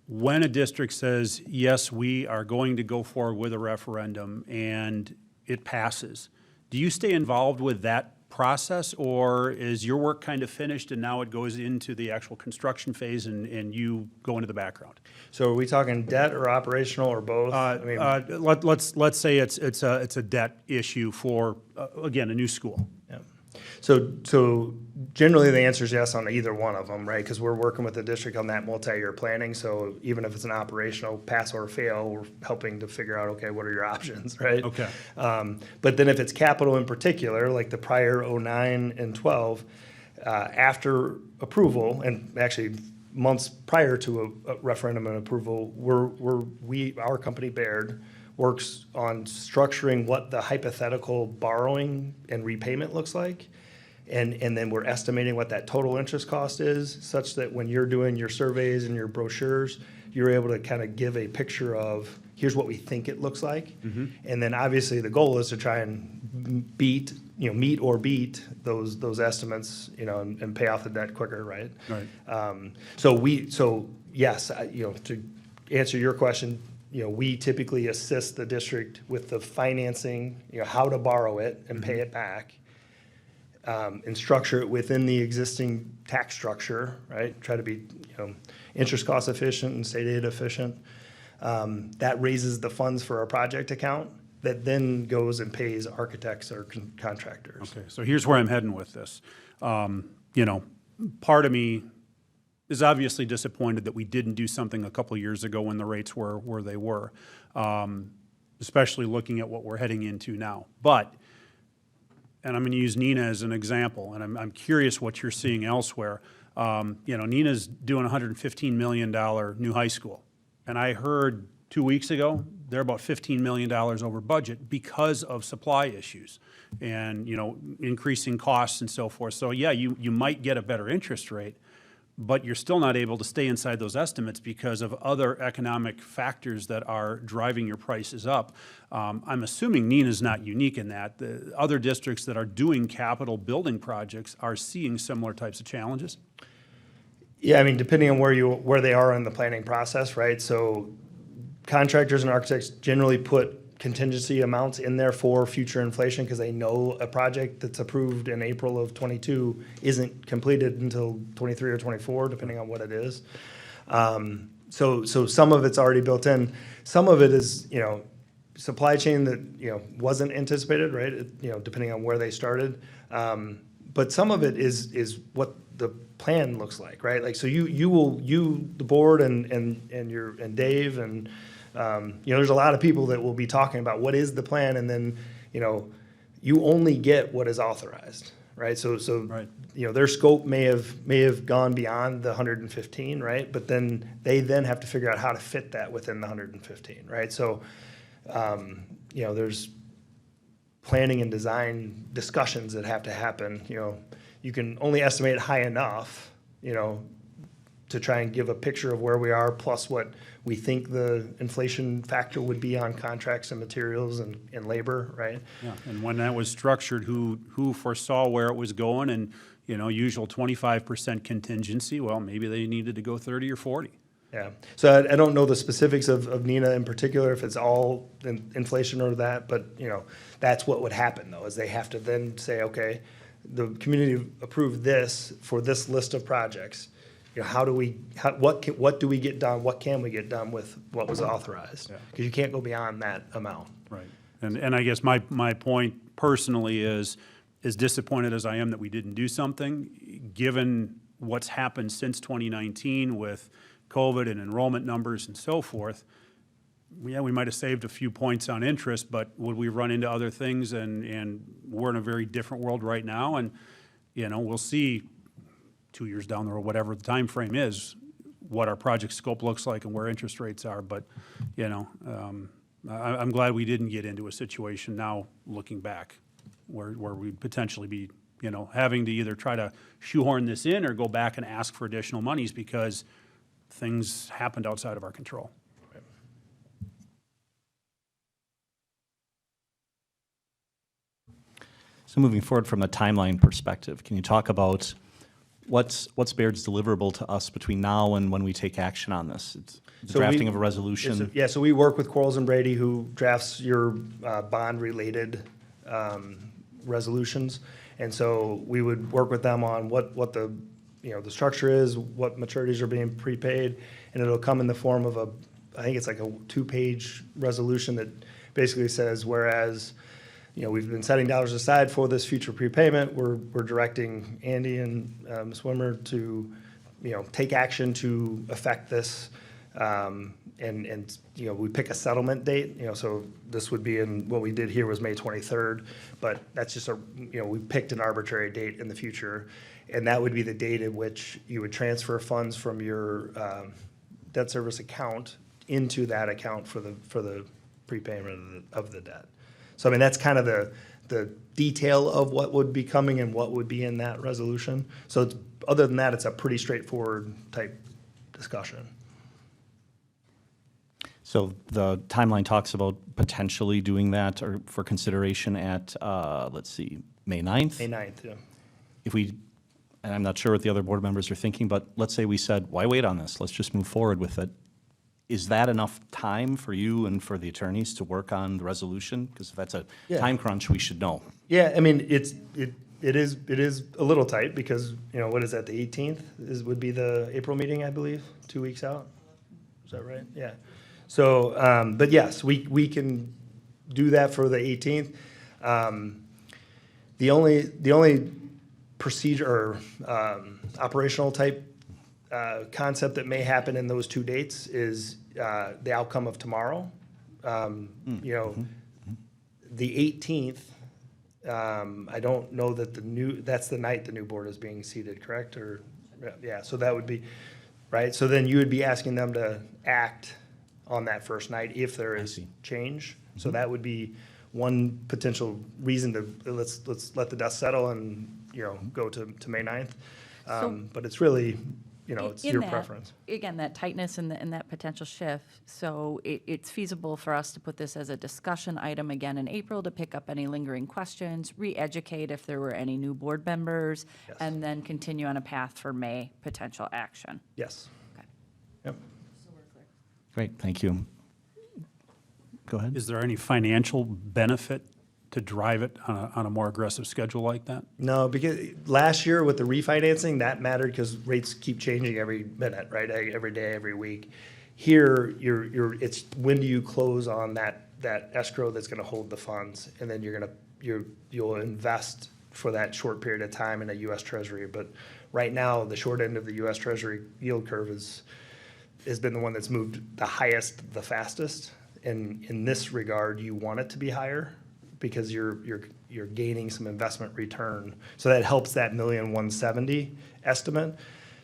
when a district says, yes, we are going to go forward with a referendum and it passes, do you stay involved with that process, or is your work kind of finished and now it goes into the actual construction phase and you go into the background? So are we talking debt or operational or both? I mean, Let's say it's a debt issue for, again, a new school. yeah. So generally the answer is yes on either one of them, right? Because we're working with the district on that multi-year planning. So even if it's an operational pass or fail, we're helping to figure out, okay, what are your options, right? Okay. But then if it's capital in particular, like the prior 09 and 12, after approval, and actually months prior to a referendum and approval, our company Baird works on structuring what the hypothetical borrowing and repayment looks like. And then we're estimating what that total interest cost is, such that when you're doing your surveys and your brochures, you're able to kind of give a picture of, here's what we think it looks like. And then obviously the goal is to try and meet or beat those estimates, and pay off the debt quicker, right? Right. So yes, to answer your question, we typically assist the district with the financing, how to borrow it and pay it back. And structure it within the existing tax structure, right? Try to be, interest cost efficient and state aid efficient. That raises the funds for our project account that then goes and pays architects or contractors. Okay, so here's where I'm heading with this. Part of me is obviously disappointed that we didn't do something a couple of years ago when the rates were where they were, especially looking at what we're heading into now. But, and I'm going to use Nina as an example, and I'm curious what you're seeing elsewhere. Nina's doing a $115 million new high school, and I heard 2 weeks ago they're about $15 million over budget because of supply issues and increasing costs and so forth. So yeah, you might get a better interest rate, but you're still not able to stay inside those estimates because of other economic factors that are driving your prices up. I'm assuming Nina's not unique in that. The other districts that are doing capital building projects are seeing similar types of challenges? Yeah, I mean, depending on where they are in the planning process, right? So contractors and architects generally put contingency amounts in there for future inflation because they know a project that's approved in April of '22 isn't completed until '23 or '24, depending on what it is. So some of it's already built in. Some of it is, you know, supply chain that, you know, wasn't anticipated, right? You know, depending on where they started. But some of it is what the plan looks like, right? Like, so the board and Dave and, you know, there's a lot of people that will be talking about what is the plan, and then, you know, you only get what is authorized, right? So, Right. you know, their scope may have gone beyond the 115, right? But then they have to figure out how to fit that within the 115, right? So, you know, there's planning and design discussions that have to happen. You know, you can only estimate high enough, you know, to try and give a picture of where we are, plus what we think the inflation factor would be on contracts and materials and labor, right? Yeah, and when that was structured, who foresaw where it was going, and, you know, usual 25% contingency, well, maybe they needed to go 30 or 40. Yeah, so I don't know the specifics of Nina in particular, if it's all inflation or that, but, you know, that's what would happen, though, is they have to then say, okay, the community approved this for this list of projects. You know, what do we get done, what can we get done with what was authorized? Because you can't go beyond that amount. Right. And I guess my point personally is, as disappointed as I am that we didn't do something, given what's happened since 2019 with COVID and enrollment numbers and so forth, yeah, we might have saved a few points on interest, but would we run into other things? And we're in a very different world right now, and, you know, we'll see 2 years down the road, whatever the time frame is, what our project scope looks like and where interest rates are. But, you know, I'm glad we didn't get into a situation now, looking back, where we'd potentially be, you know, having to either try to shoehorn this in or go back and ask for additional monies because things happened outside of our control. So moving forward from a timeline perspective, can you talk about what's Baird's deliverable to us between now and when we take action on this? It's the So drafting of a resolution. Yeah, so we work with Quarles and Brady, who drafts your bond-related resolutions. And so we would work with them on what the, you know, the structure is, what maturities are being prepaid, and it'll come in the form of I think it's like a 2-page resolution that basically says, whereas, you know, we've been setting dollars aside for this future prepayment, we're directing Andy and Ms. Wimmer to, you know, take action to affect this. And, you know, we pick a settlement date, you know, so this would be what we did here was May 23rd, but that's just you know, we picked an arbitrary date in the future. And that would be the date at which you would transfer funds from your debt service account into that account for the prepayment of the debt. So, I mean, that's kind of the detail of what would be coming and what would be in that resolution. So other than that, it's a pretty straightforward type discussion. So the timeline talks about potentially doing that or for consideration at, let's see, May 9th? May 9th, yeah. If we, and I'm not sure what the other board members are thinking, but let's say we said, why wait on this? Let's just move forward with it. Is that enough time for you and for the attorneys to work on the resolution? Because if that's a Yeah. time crunch, we should know. Yeah, I mean, it is a little tight because, you know, what is that, the 18th would be the April meeting, I believe, 2 weeks out? Is that right? Yeah. So, but yes, we can do that for the 18th. The only procedure or operational type concept that may happen in those 2 dates is the outcome of tomorrow. You know, the 18th, I don't know that that's the night the new board is being seated, correct? Or, yeah, so that would be, right? So then you would be asking them to act on that first night if there is change. So that would be one potential reason to, let's let the dust settle and, you know, go to May 9th. But it's really, you know, it's your preference. Again, that tightness and that potential shift, so it's feasible for us to put this as a discussion item again in April to pick up any lingering questions, re-educate if there were any new board members, Yes. and then continue on a path for May potential action. Yes. Okay. Yep. Great, thank you. Go ahead. Is there any financial benefit to drive it on a more aggressive schedule like that? No, because last year with the refinancing, that mattered because rates keep changing every minute, right? Every day, every week. Here, it's when do you close on that escrow that's gonna hold the funds? And then you'll invest for that short period of time in a US Treasury. But right now, the short end of the US Treasury yield curve has been the one that's moved the highest, the fastest. And in this regard, you want it to be higher because you're gaining some investment return. So that helps that $1,170,000 estimate.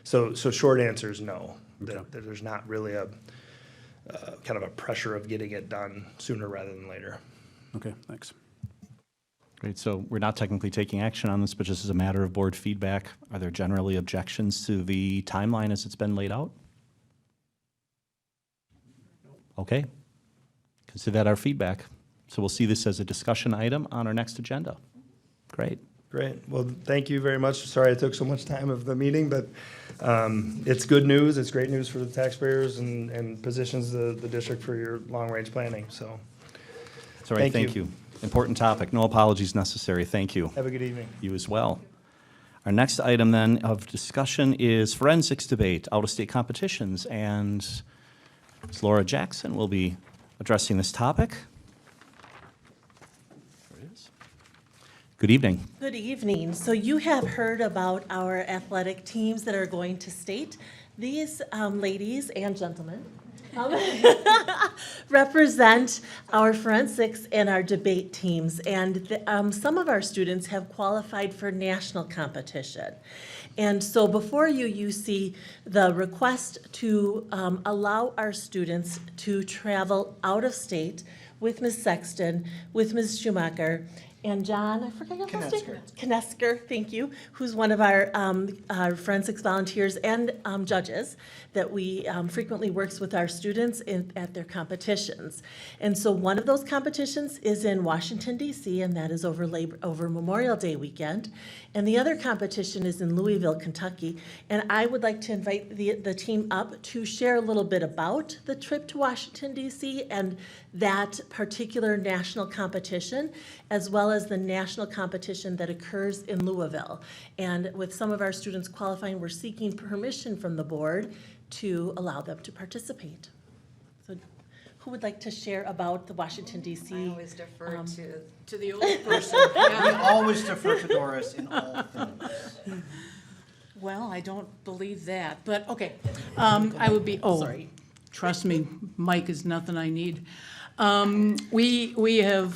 So short answer is no. That there's not really a kind of a pressure of getting it done sooner rather than later. Okay, thanks. Great, so we're not technically taking action on this, but just as a matter of board feedback, are there generally objections to the timeline as it's been laid out? Okay, consider that our feedback. So we'll see this as a discussion item on our next agenda. Great. Great. Well, thank you very much. Sorry I took so much time of the meeting, but it's good news. It's great news for the taxpayers and positions the district for your long-range planning, so. It's all right, thank you. Important topic. No apologies necessary. Thank you. Have a good evening. You as well. Our next item then of discussion is forensics debate, out-of-state competitions, and Ms. Laura Jackson will be addressing this topic. There it is. Good evening. Good evening. So you have heard about our athletic teams that are going to state. These ladies and gentlemen represent our forensics and our debate teams. And some of our students have qualified for national competition. And so before you see the request to allow our students to travel out of state with Ms. Sexton, with Ms. Schumacher, and John, I forgot your last name. Knesker, thank you, who's one of our forensics volunteers and judges that we frequently works with our students at their competitions. And so one of those competitions is in Washington, D.C., and that is over Memorial Day weekend. And the other competition is in Louisville, Kentucky. And I would like to invite the team up to share a little bit about the trip to Washington, D.C. and that particular national competition, as well as the national competition that occurs in Louisville. And with some of our students qualifying, we're seeking permission from the board to allow them to participate. So who would like to share about the Washington, D.C.? I always defer To the old person. We always defer to Doris in all things. Well, I don't believe that, but okay. I would be, sorry, trust me, Mike is nothing I need. We have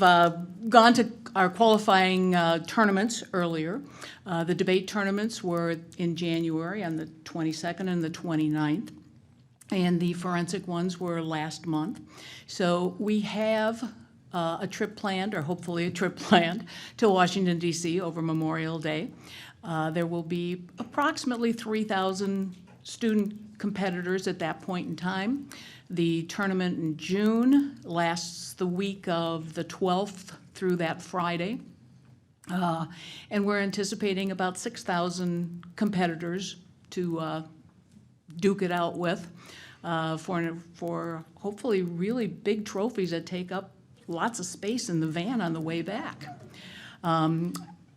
gone to our qualifying tournaments earlier. The debate tournaments were in January on the 22nd and the 29th, and the forensic ones were last month. So we have a trip planned, or hopefully a trip planned, to Washington, D.C. over Memorial Day. There will be approximately 3,000 student competitors at that point in time. The tournament in June lasts the week of the 12th through that Friday. And we're anticipating about 6,000 competitors to duke it out with for hopefully really big trophies that take up lots of space in the van on the way back.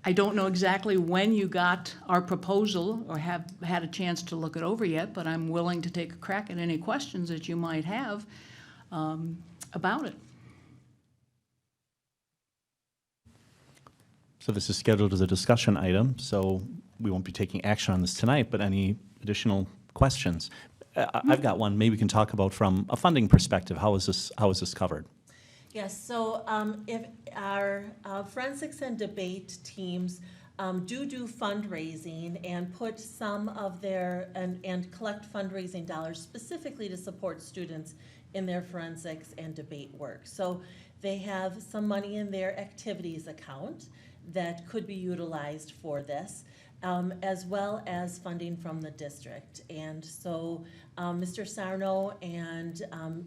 I don't know exactly when you got our proposal or have had a chance to look it over yet, but I'm willing to take a crack at any questions that you might have about it. So this is scheduled as a discussion item, so we won't be taking action on this tonight, but any additional questions? I've got one. Maybe we can talk about from a funding perspective. How is this covered? Yes, so if our forensics and debate teams do fundraising and put some of their, and collect fundraising dollars specifically to support students in their forensics and debate work. So they have some money in their activities account that could be utilized for this, as well as funding from the district. And so Mr. Sarno and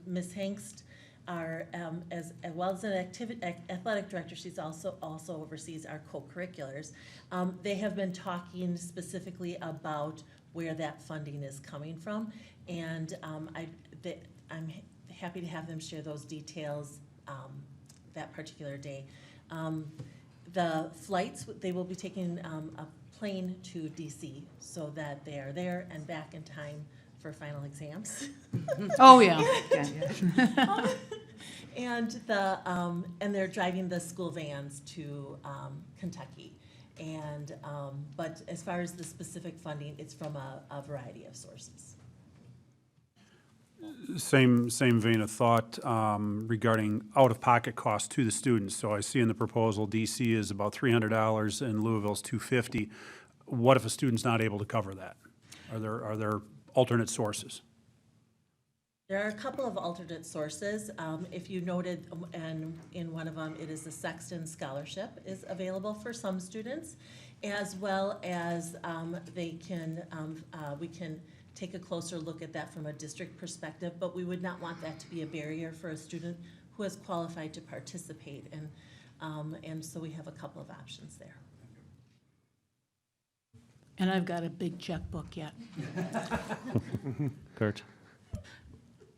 Ms. Hengst are, as well as an athletic director, she's also oversees our co-curriculars. They have been talking specifically about where that funding is coming from, and I'm happy to have them share those details that particular day. the flights, they will be taking a plane to DC so that they are there and back in time for final exams. Oh, yeah. And they're driving the school vans to Kentucky. And, but as far as the specific funding, it's from a variety of sources. Same vein of thought regarding out-of-pocket costs to the students. So I see in the proposal, DC is about $300 and Louisville's $250. What if a student's not able to cover that? Are there alternate sources? There are a couple of alternate sources. If you noted, and in one of them, it is the Sexton Scholarship is available for some students, as well as we can take a closer look at that from a district perspective, but we would not want that to be a barrier for a student who has qualified to participate, and so we have a couple of options there. And I've got a big checkbook yet. Kurt?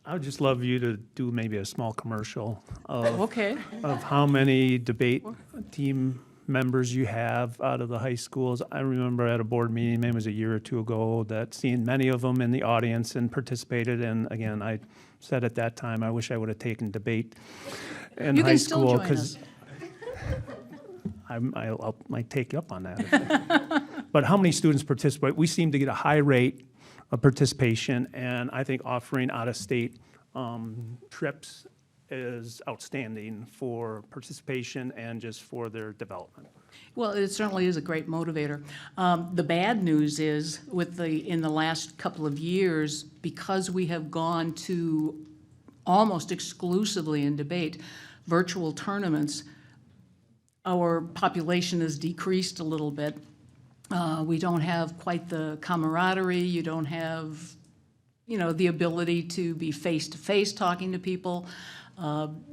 I would just love you to do maybe a small commercial of, Okay. of how many debate team members you have out of the high schools. I remember at a board meeting, maybe it was a year or two ago, that seeing many of them in the audience and participated. And again, I said at that time, I wish I would have taken debate in You high can still school. join us. I might take you up on that. But how many students participate? We seem to get a high rate of participation, and I think offering out-of-state trips is outstanding for participation and just for their development. Well, it certainly is a great motivator. The bad news is in the last couple of years, because we have gone to almost exclusively in debate, virtual tournaments, our population has decreased a little bit. We don't have quite the camaraderie. You don't have, the ability to be face-to-face talking to people.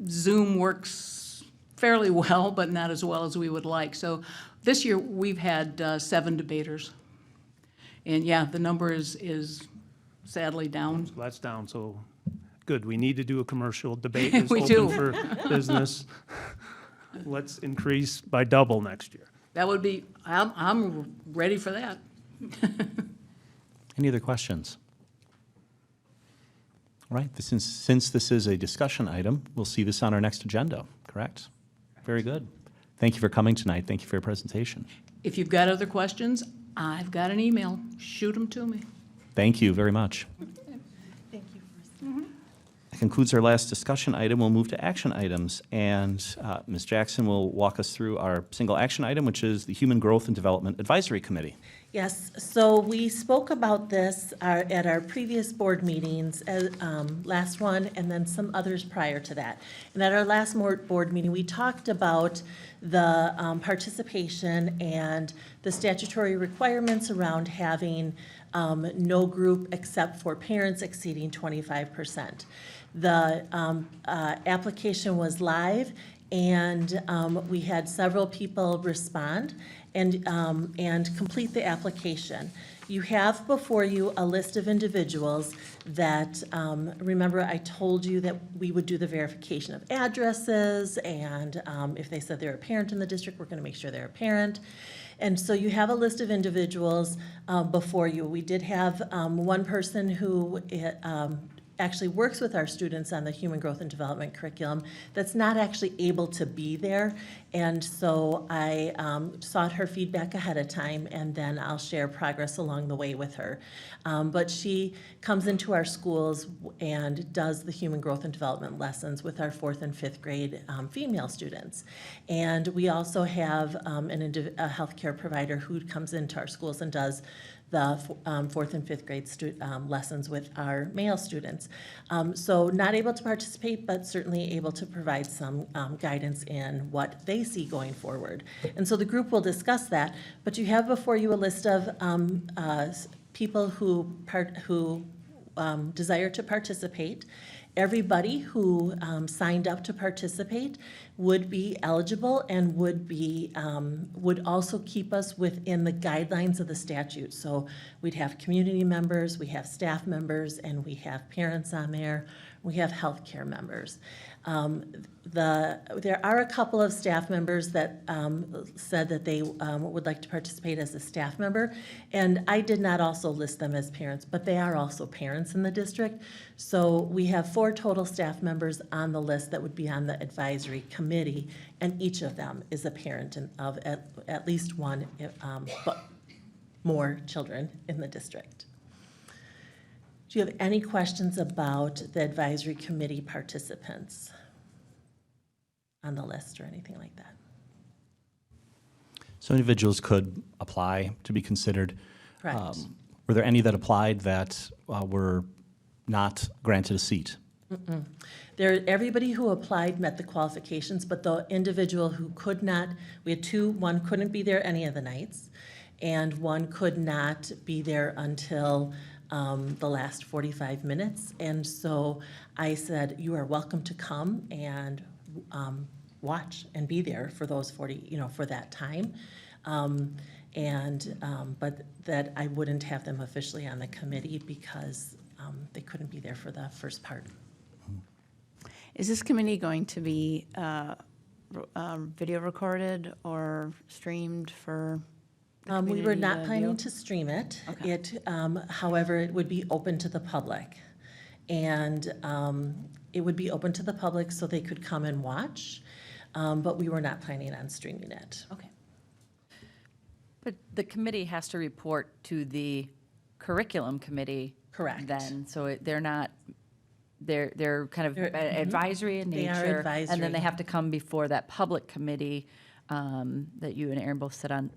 Zoom works fairly well, but not as well as we would like. So this year, we've had 7 debaters. And yeah, the number is sadly down. So that's down, so good. We need to do a commercial. Debate is We open do. for business. Let's increase by double next year. That would be, I'm ready for that. Any other questions? All right, since this is a discussion item, we'll see this on our next agenda, correct? Very good. Thank you for coming tonight. Thank you for your presentation. If you've got other questions, I've got an email. Shoot them to me. Thank you very much. Thank you. That concludes our last discussion item. We'll move to action items, and Ms. Jackson will walk us through our single action item, which is the Human Growth and Development Advisory Committee. Yes, so we spoke about this at our previous board meetings, last one, and then some others prior to that. And at our last board meeting, we talked about the participation and the statutory requirements around having no group except for parents exceeding 25%. The application was live, and we had several people respond and complete the application. You have before you a list of individuals that, remember I told you that we would do the verification of addresses, and if they said they're a parent in the district, we're going to make sure they're a parent. And so you have a list of individuals before you. We did have one person who actually works with our students on the human growth and development curriculum that's not actually able to be there. And so I sought her feedback ahead of time, and then I'll share progress along the way with her. But she comes into our schools and does the human growth and development lessons with our 4th and 5th grade female students. And we also have a healthcare provider who comes into our schools and does the 4th and 5th grade lessons with our male students. So not able to participate, but certainly able to provide some guidance in what they see going forward. And so the group will discuss that, but you have before you a list of people who desire to participate. Everybody who signed up to participate would be eligible and would also keep us within the guidelines of the statute. So we'd have community members, we have staff members, and we have parents on there. We have healthcare members. There are a couple of staff members that said that they would like to participate as a staff member, and I did not also list them as parents, but they are also parents in the district. So we have 4 total staff members on the list that would be on the advisory committee, and each of them is a parent of at least one, but more children in the district. Do you have any questions about the advisory committee participants on the list or anything like that? So individuals could apply to be considered. Correct. Were there any that applied that were not granted a seat? Mm-mm. Everybody who applied met the qualifications, but the individual who could not, we had 2, one couldn't be there any of the nights, and one could not be there until the last 45 minutes. And so I said, you are welcome to come and watch and be there for those 40, for that time. But that I wouldn't have them officially on the committee because they couldn't be there for the first part. Is this committee going to be video recorded or streamed for the We were community not to planning view? to stream it. Okay. However, it would be open to the public. And it would be open to the public so they could come and watch, but we were not planning on streaming it. Okay. But the committee has to report to the curriculum committee. Correct. Then, so they're not, they're kind of They're- advisory in They are nature. And advisory. then they have to come before that public committee that you and Aaron both sit on,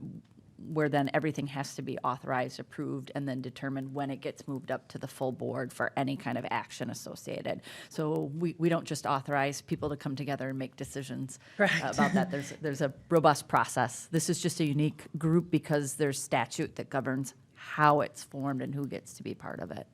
where then everything has to be authorized, approved, and then determined when it gets moved up to the full board for any kind of action associated. So we don't just authorize people to come together and make decisions Correct. about that. There's a robust process. This is just a unique group because there's statute that governs how it's formed and who gets to be part of it.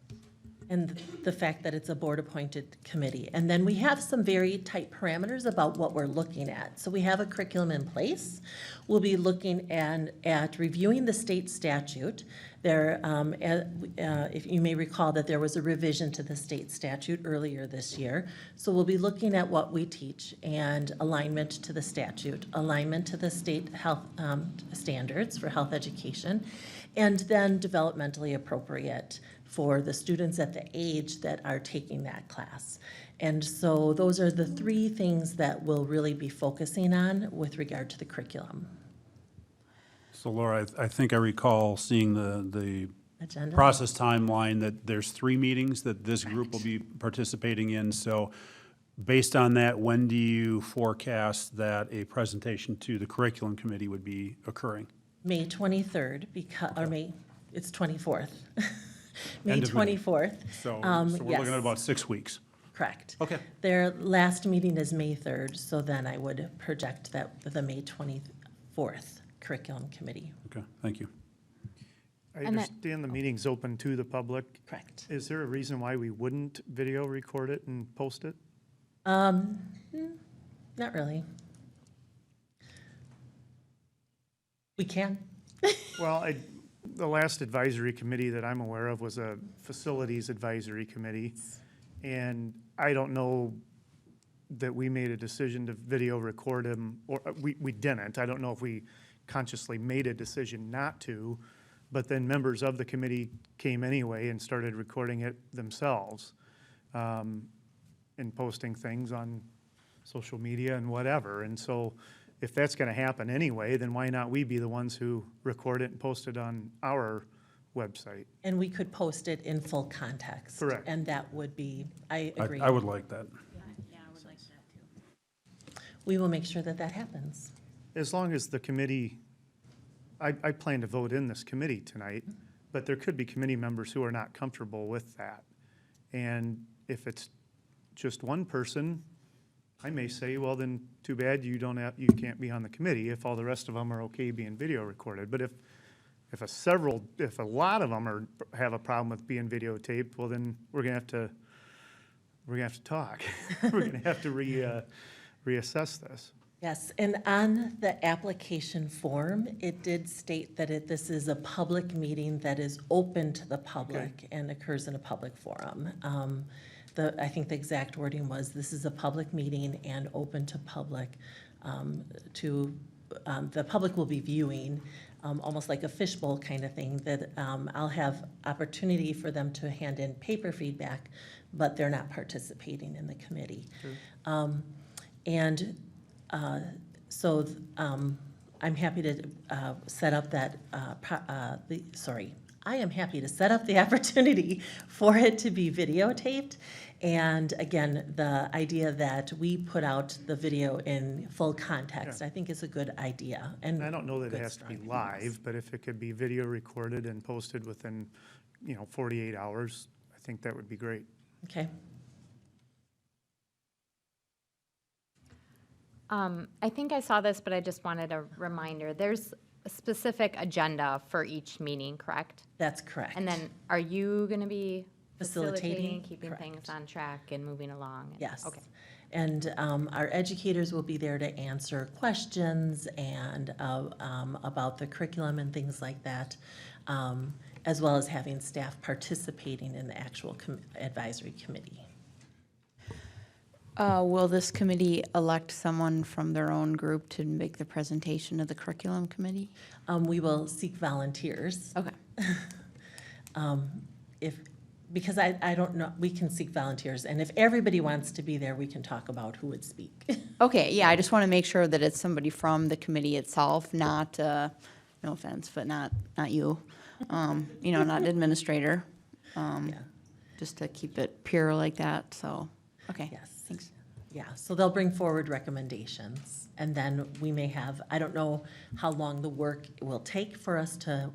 And the fact that it's a board-appointed committee. And then we have some very tight parameters about what we're looking at. So we have a curriculum in place. We'll be looking at reviewing the state statute. If you may recall that there was a revision to the state statute earlier this year. So we'll be looking at what we teach and alignment to the statute, alignment to the state health standards for health education, and then developmentally appropriate for the students at the age that are taking that class. And so those are the 3 things that we'll really be focusing on with regard to the curriculum. So Laura, I think I recall seeing the Agenda? process timeline that there's 3 meetings that this group will be participating in. So based on that, when do you forecast that a presentation to the curriculum committee would be occurring? May 23rd, it's 24th. May End of May. 24th. So we're yes. looking at about 6 weeks. Correct. Okay. Their last meeting is May 3rd, so then I would project that the May 24th curriculum committee. Okay, thank you. I And that- understand the meeting's open to the public. Correct. Is there a reason why we wouldn't video record it and post it? Not really. We can. Well, the last advisory committee that I'm aware of was a facilities advisory committee. And I don't know that we made a decision to video record them, or we didn't. I don't know if we consciously made a decision not to, but then members of the committee came anyway and started recording it themselves and posting things on social media and whatever. And so if that's going to happen anyway, then why not we be the ones who record it and post it on our website? And we could post it in full context. Correct. And that would be, I agree. I would like that. Yeah, I would like that too. We will make sure that that happens. As long as the committee, I plan to vote in this committee tonight, but there could be committee members who are not comfortable with that. And if it's just one person, I may say, well, then too bad, you can't be on the committee if all the rest of them are okay being video recorded. But if a lot of them have a problem with being videotaped, well, then we're gonna have to we're gonna have to talk. We're gonna have to reassess this. Yes, and on the application form, it did state that this is a public meeting that is open to the public and occurs in a public forum. I think the exact wording was, this is a public meeting and open to public, the public will be viewing, almost like a fishbowl kind of thing, that I'll have opportunity for them to hand in paper feedback, but they're not participating in the committee. So I'm happy to set up that, I am happy to set up the opportunity for it to be videotaped. And again, the idea that we put out the video in full context, I think is a good idea. And I don't know that it good has to be strong live, but if it could be video recorded and posted within, 48 hours, I think that would be great. Okay. I think I saw this, but I just wanted a reminder. There's a specific agenda for each meeting, correct? That's correct. And then are you going to be Facilitating, keeping correct. things on track and moving along? Yes. Okay. And our educators will be there to answer questions and about the curriculum and things like that, as well as having staff participating in the actual advisory committee. Will this committee elect someone from their own group to make the presentation of the curriculum committee? We will seek volunteers. Okay. Because I don't know, we can seek volunteers, and if everybody wants to be there, we can talk about who would speak. Okay, yeah, I just want to make sure that it's somebody from the committee itself, not, no offense, but not you. Not administrator. Just to keep it pure like that, so, okay. Yes. Thanks. Yeah, so they'll bring forward recommendations, and then we may have, I don't know how long the work will take for us to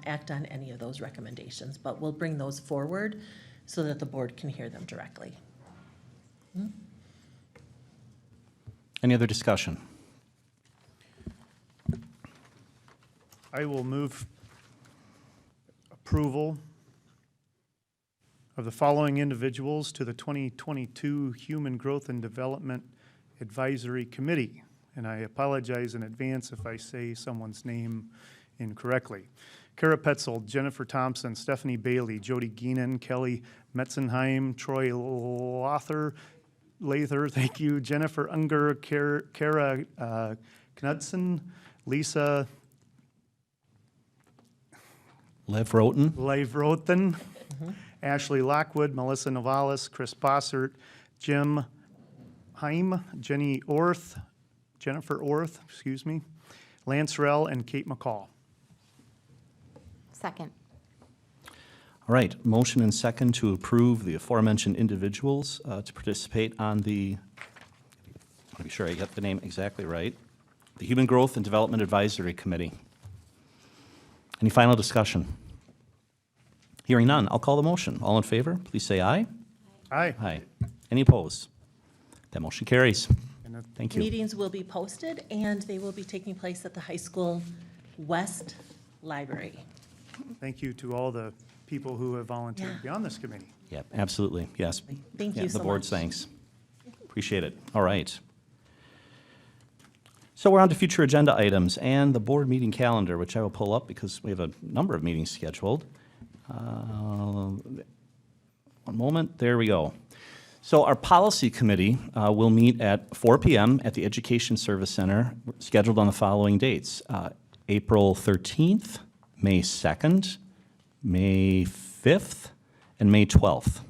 act on any of those recommendations, but we'll bring those forward so that the board can hear them directly. Any other discussion? I will move approval of the following individuals to the 2022 Human Growth and Development Advisory Committee. And I apologize in advance if I say someone's name incorrectly. Kara Petzold, Jennifer Thompson, Stephanie Bailey, Jody Geenan, Kelly Metzenheim, Troy Lather, thank you, Jennifer Unger, Kara Knudsen, Lisa Levroten, Ashley Lockwood, Melissa Navalis, Chris Bossert, Jim Heim, Jennifer Orth, Lance Rell, and Kate McCall. Second. All right, motion and second to approve the aforementioned individuals to participate on the, I want to be sure I get the name exactly right, the Human Growth and Development Advisory Committee. Any final discussion? Hearing none, I'll call the motion. All in favor, please say aye. Aye. Aye. Any opposed? That motion carries. Thank you. Meetings will be posted, and they will be taking place at the high school West Library. Thank you to all the people who have volunteered to be on this committee. Yep, absolutely, yes. Thank you Yeah, so the board's much. thanks. Appreciate it. All right. So we're on to future agenda items and the board meeting calendar, which I will pull up because we have a number of meetings scheduled. One moment, there we go. So our policy committee will meet at 4 p.m. at the Education Service Center, scheduled on the following dates: April 13th, May 2nd, May 5th, and May 12th.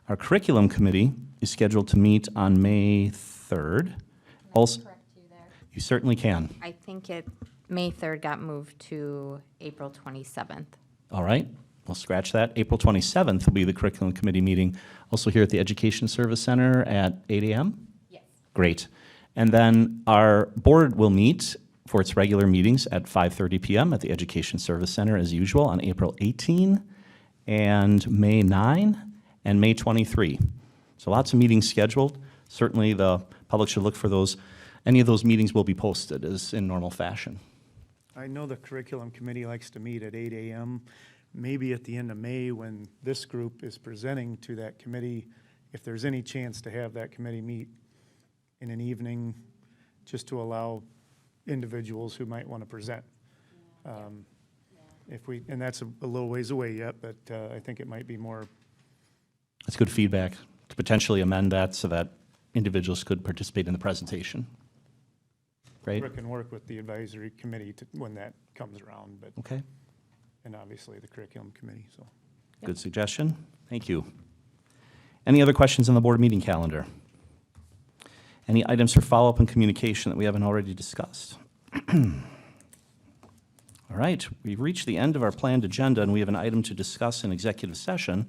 Our curriculum committee is scheduled to meet on May 3rd. Also, Correct you there. you certainly can. I think May 3rd got moved to April 27th. All right, we'll scratch that. April 27th will be the curriculum committee meeting, also here at the Education Service Center at 8 a.m.? Yes. Great. And then our board will meet for its regular meetings at 5:30 p.m. at the Education Service Center as usual on April 18 and May 9 and May 23. So lots of meetings scheduled. Certainly the public should look for those. Any of those meetings will be posted as in normal fashion. I know the curriculum committee likes to meet at 8 a.m. Maybe at the end of May, when this group is presenting to that committee, if there's any chance to have that committee meet in an evening, just to allow individuals who might want to present. If we, and that's a little ways away yet, but I think it might be more. That's good feedback, to potentially amend that so that individuals could participate in the presentation. Great. Rick can work with the advisory committee to, when that comes around, but. Okay. And obviously the curriculum committee, so. Good suggestion. Thank you. Any other questions on the board meeting calendar? Any items for follow-up and communication that we haven't already discussed? All right, we've reached the end of our planned agenda, and we have an item to discuss in executive session.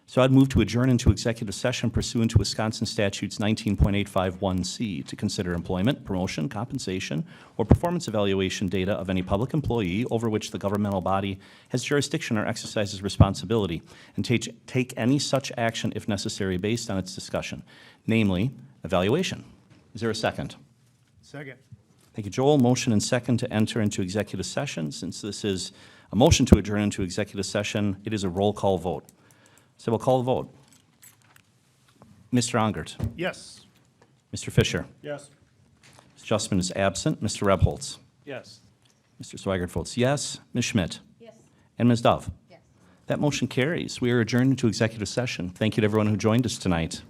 So I'd move to adjourn into executive session pursuant to Wisconsin Statutes 19.851C to consider employment, promotion, compensation, or performance evaluation data of any public employee over which the governmental body has jurisdiction or exercises responsibility, and take any such action if necessary based on its discussion, namely evaluation. Is there a second? Second. Thank you, Joel. Motion and second to enter into executive session. Since this is a motion to adjourn into executive session, it is a roll call vote. So we'll call the vote. Mr. Ongert? Yes. Mr. Fisher? Yes. Ms. Justman is absent. Mr. Rebholz? Yes. Mr. Swigert votes yes. Ms. Schmidt? Yes. And Ms. Dove? Yes. That motion carries. We are adjourned into executive session. Thank you to everyone who joined us tonight.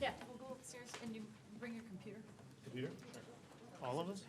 Yeah, we'll go upstairs and you bring your computer. All of us?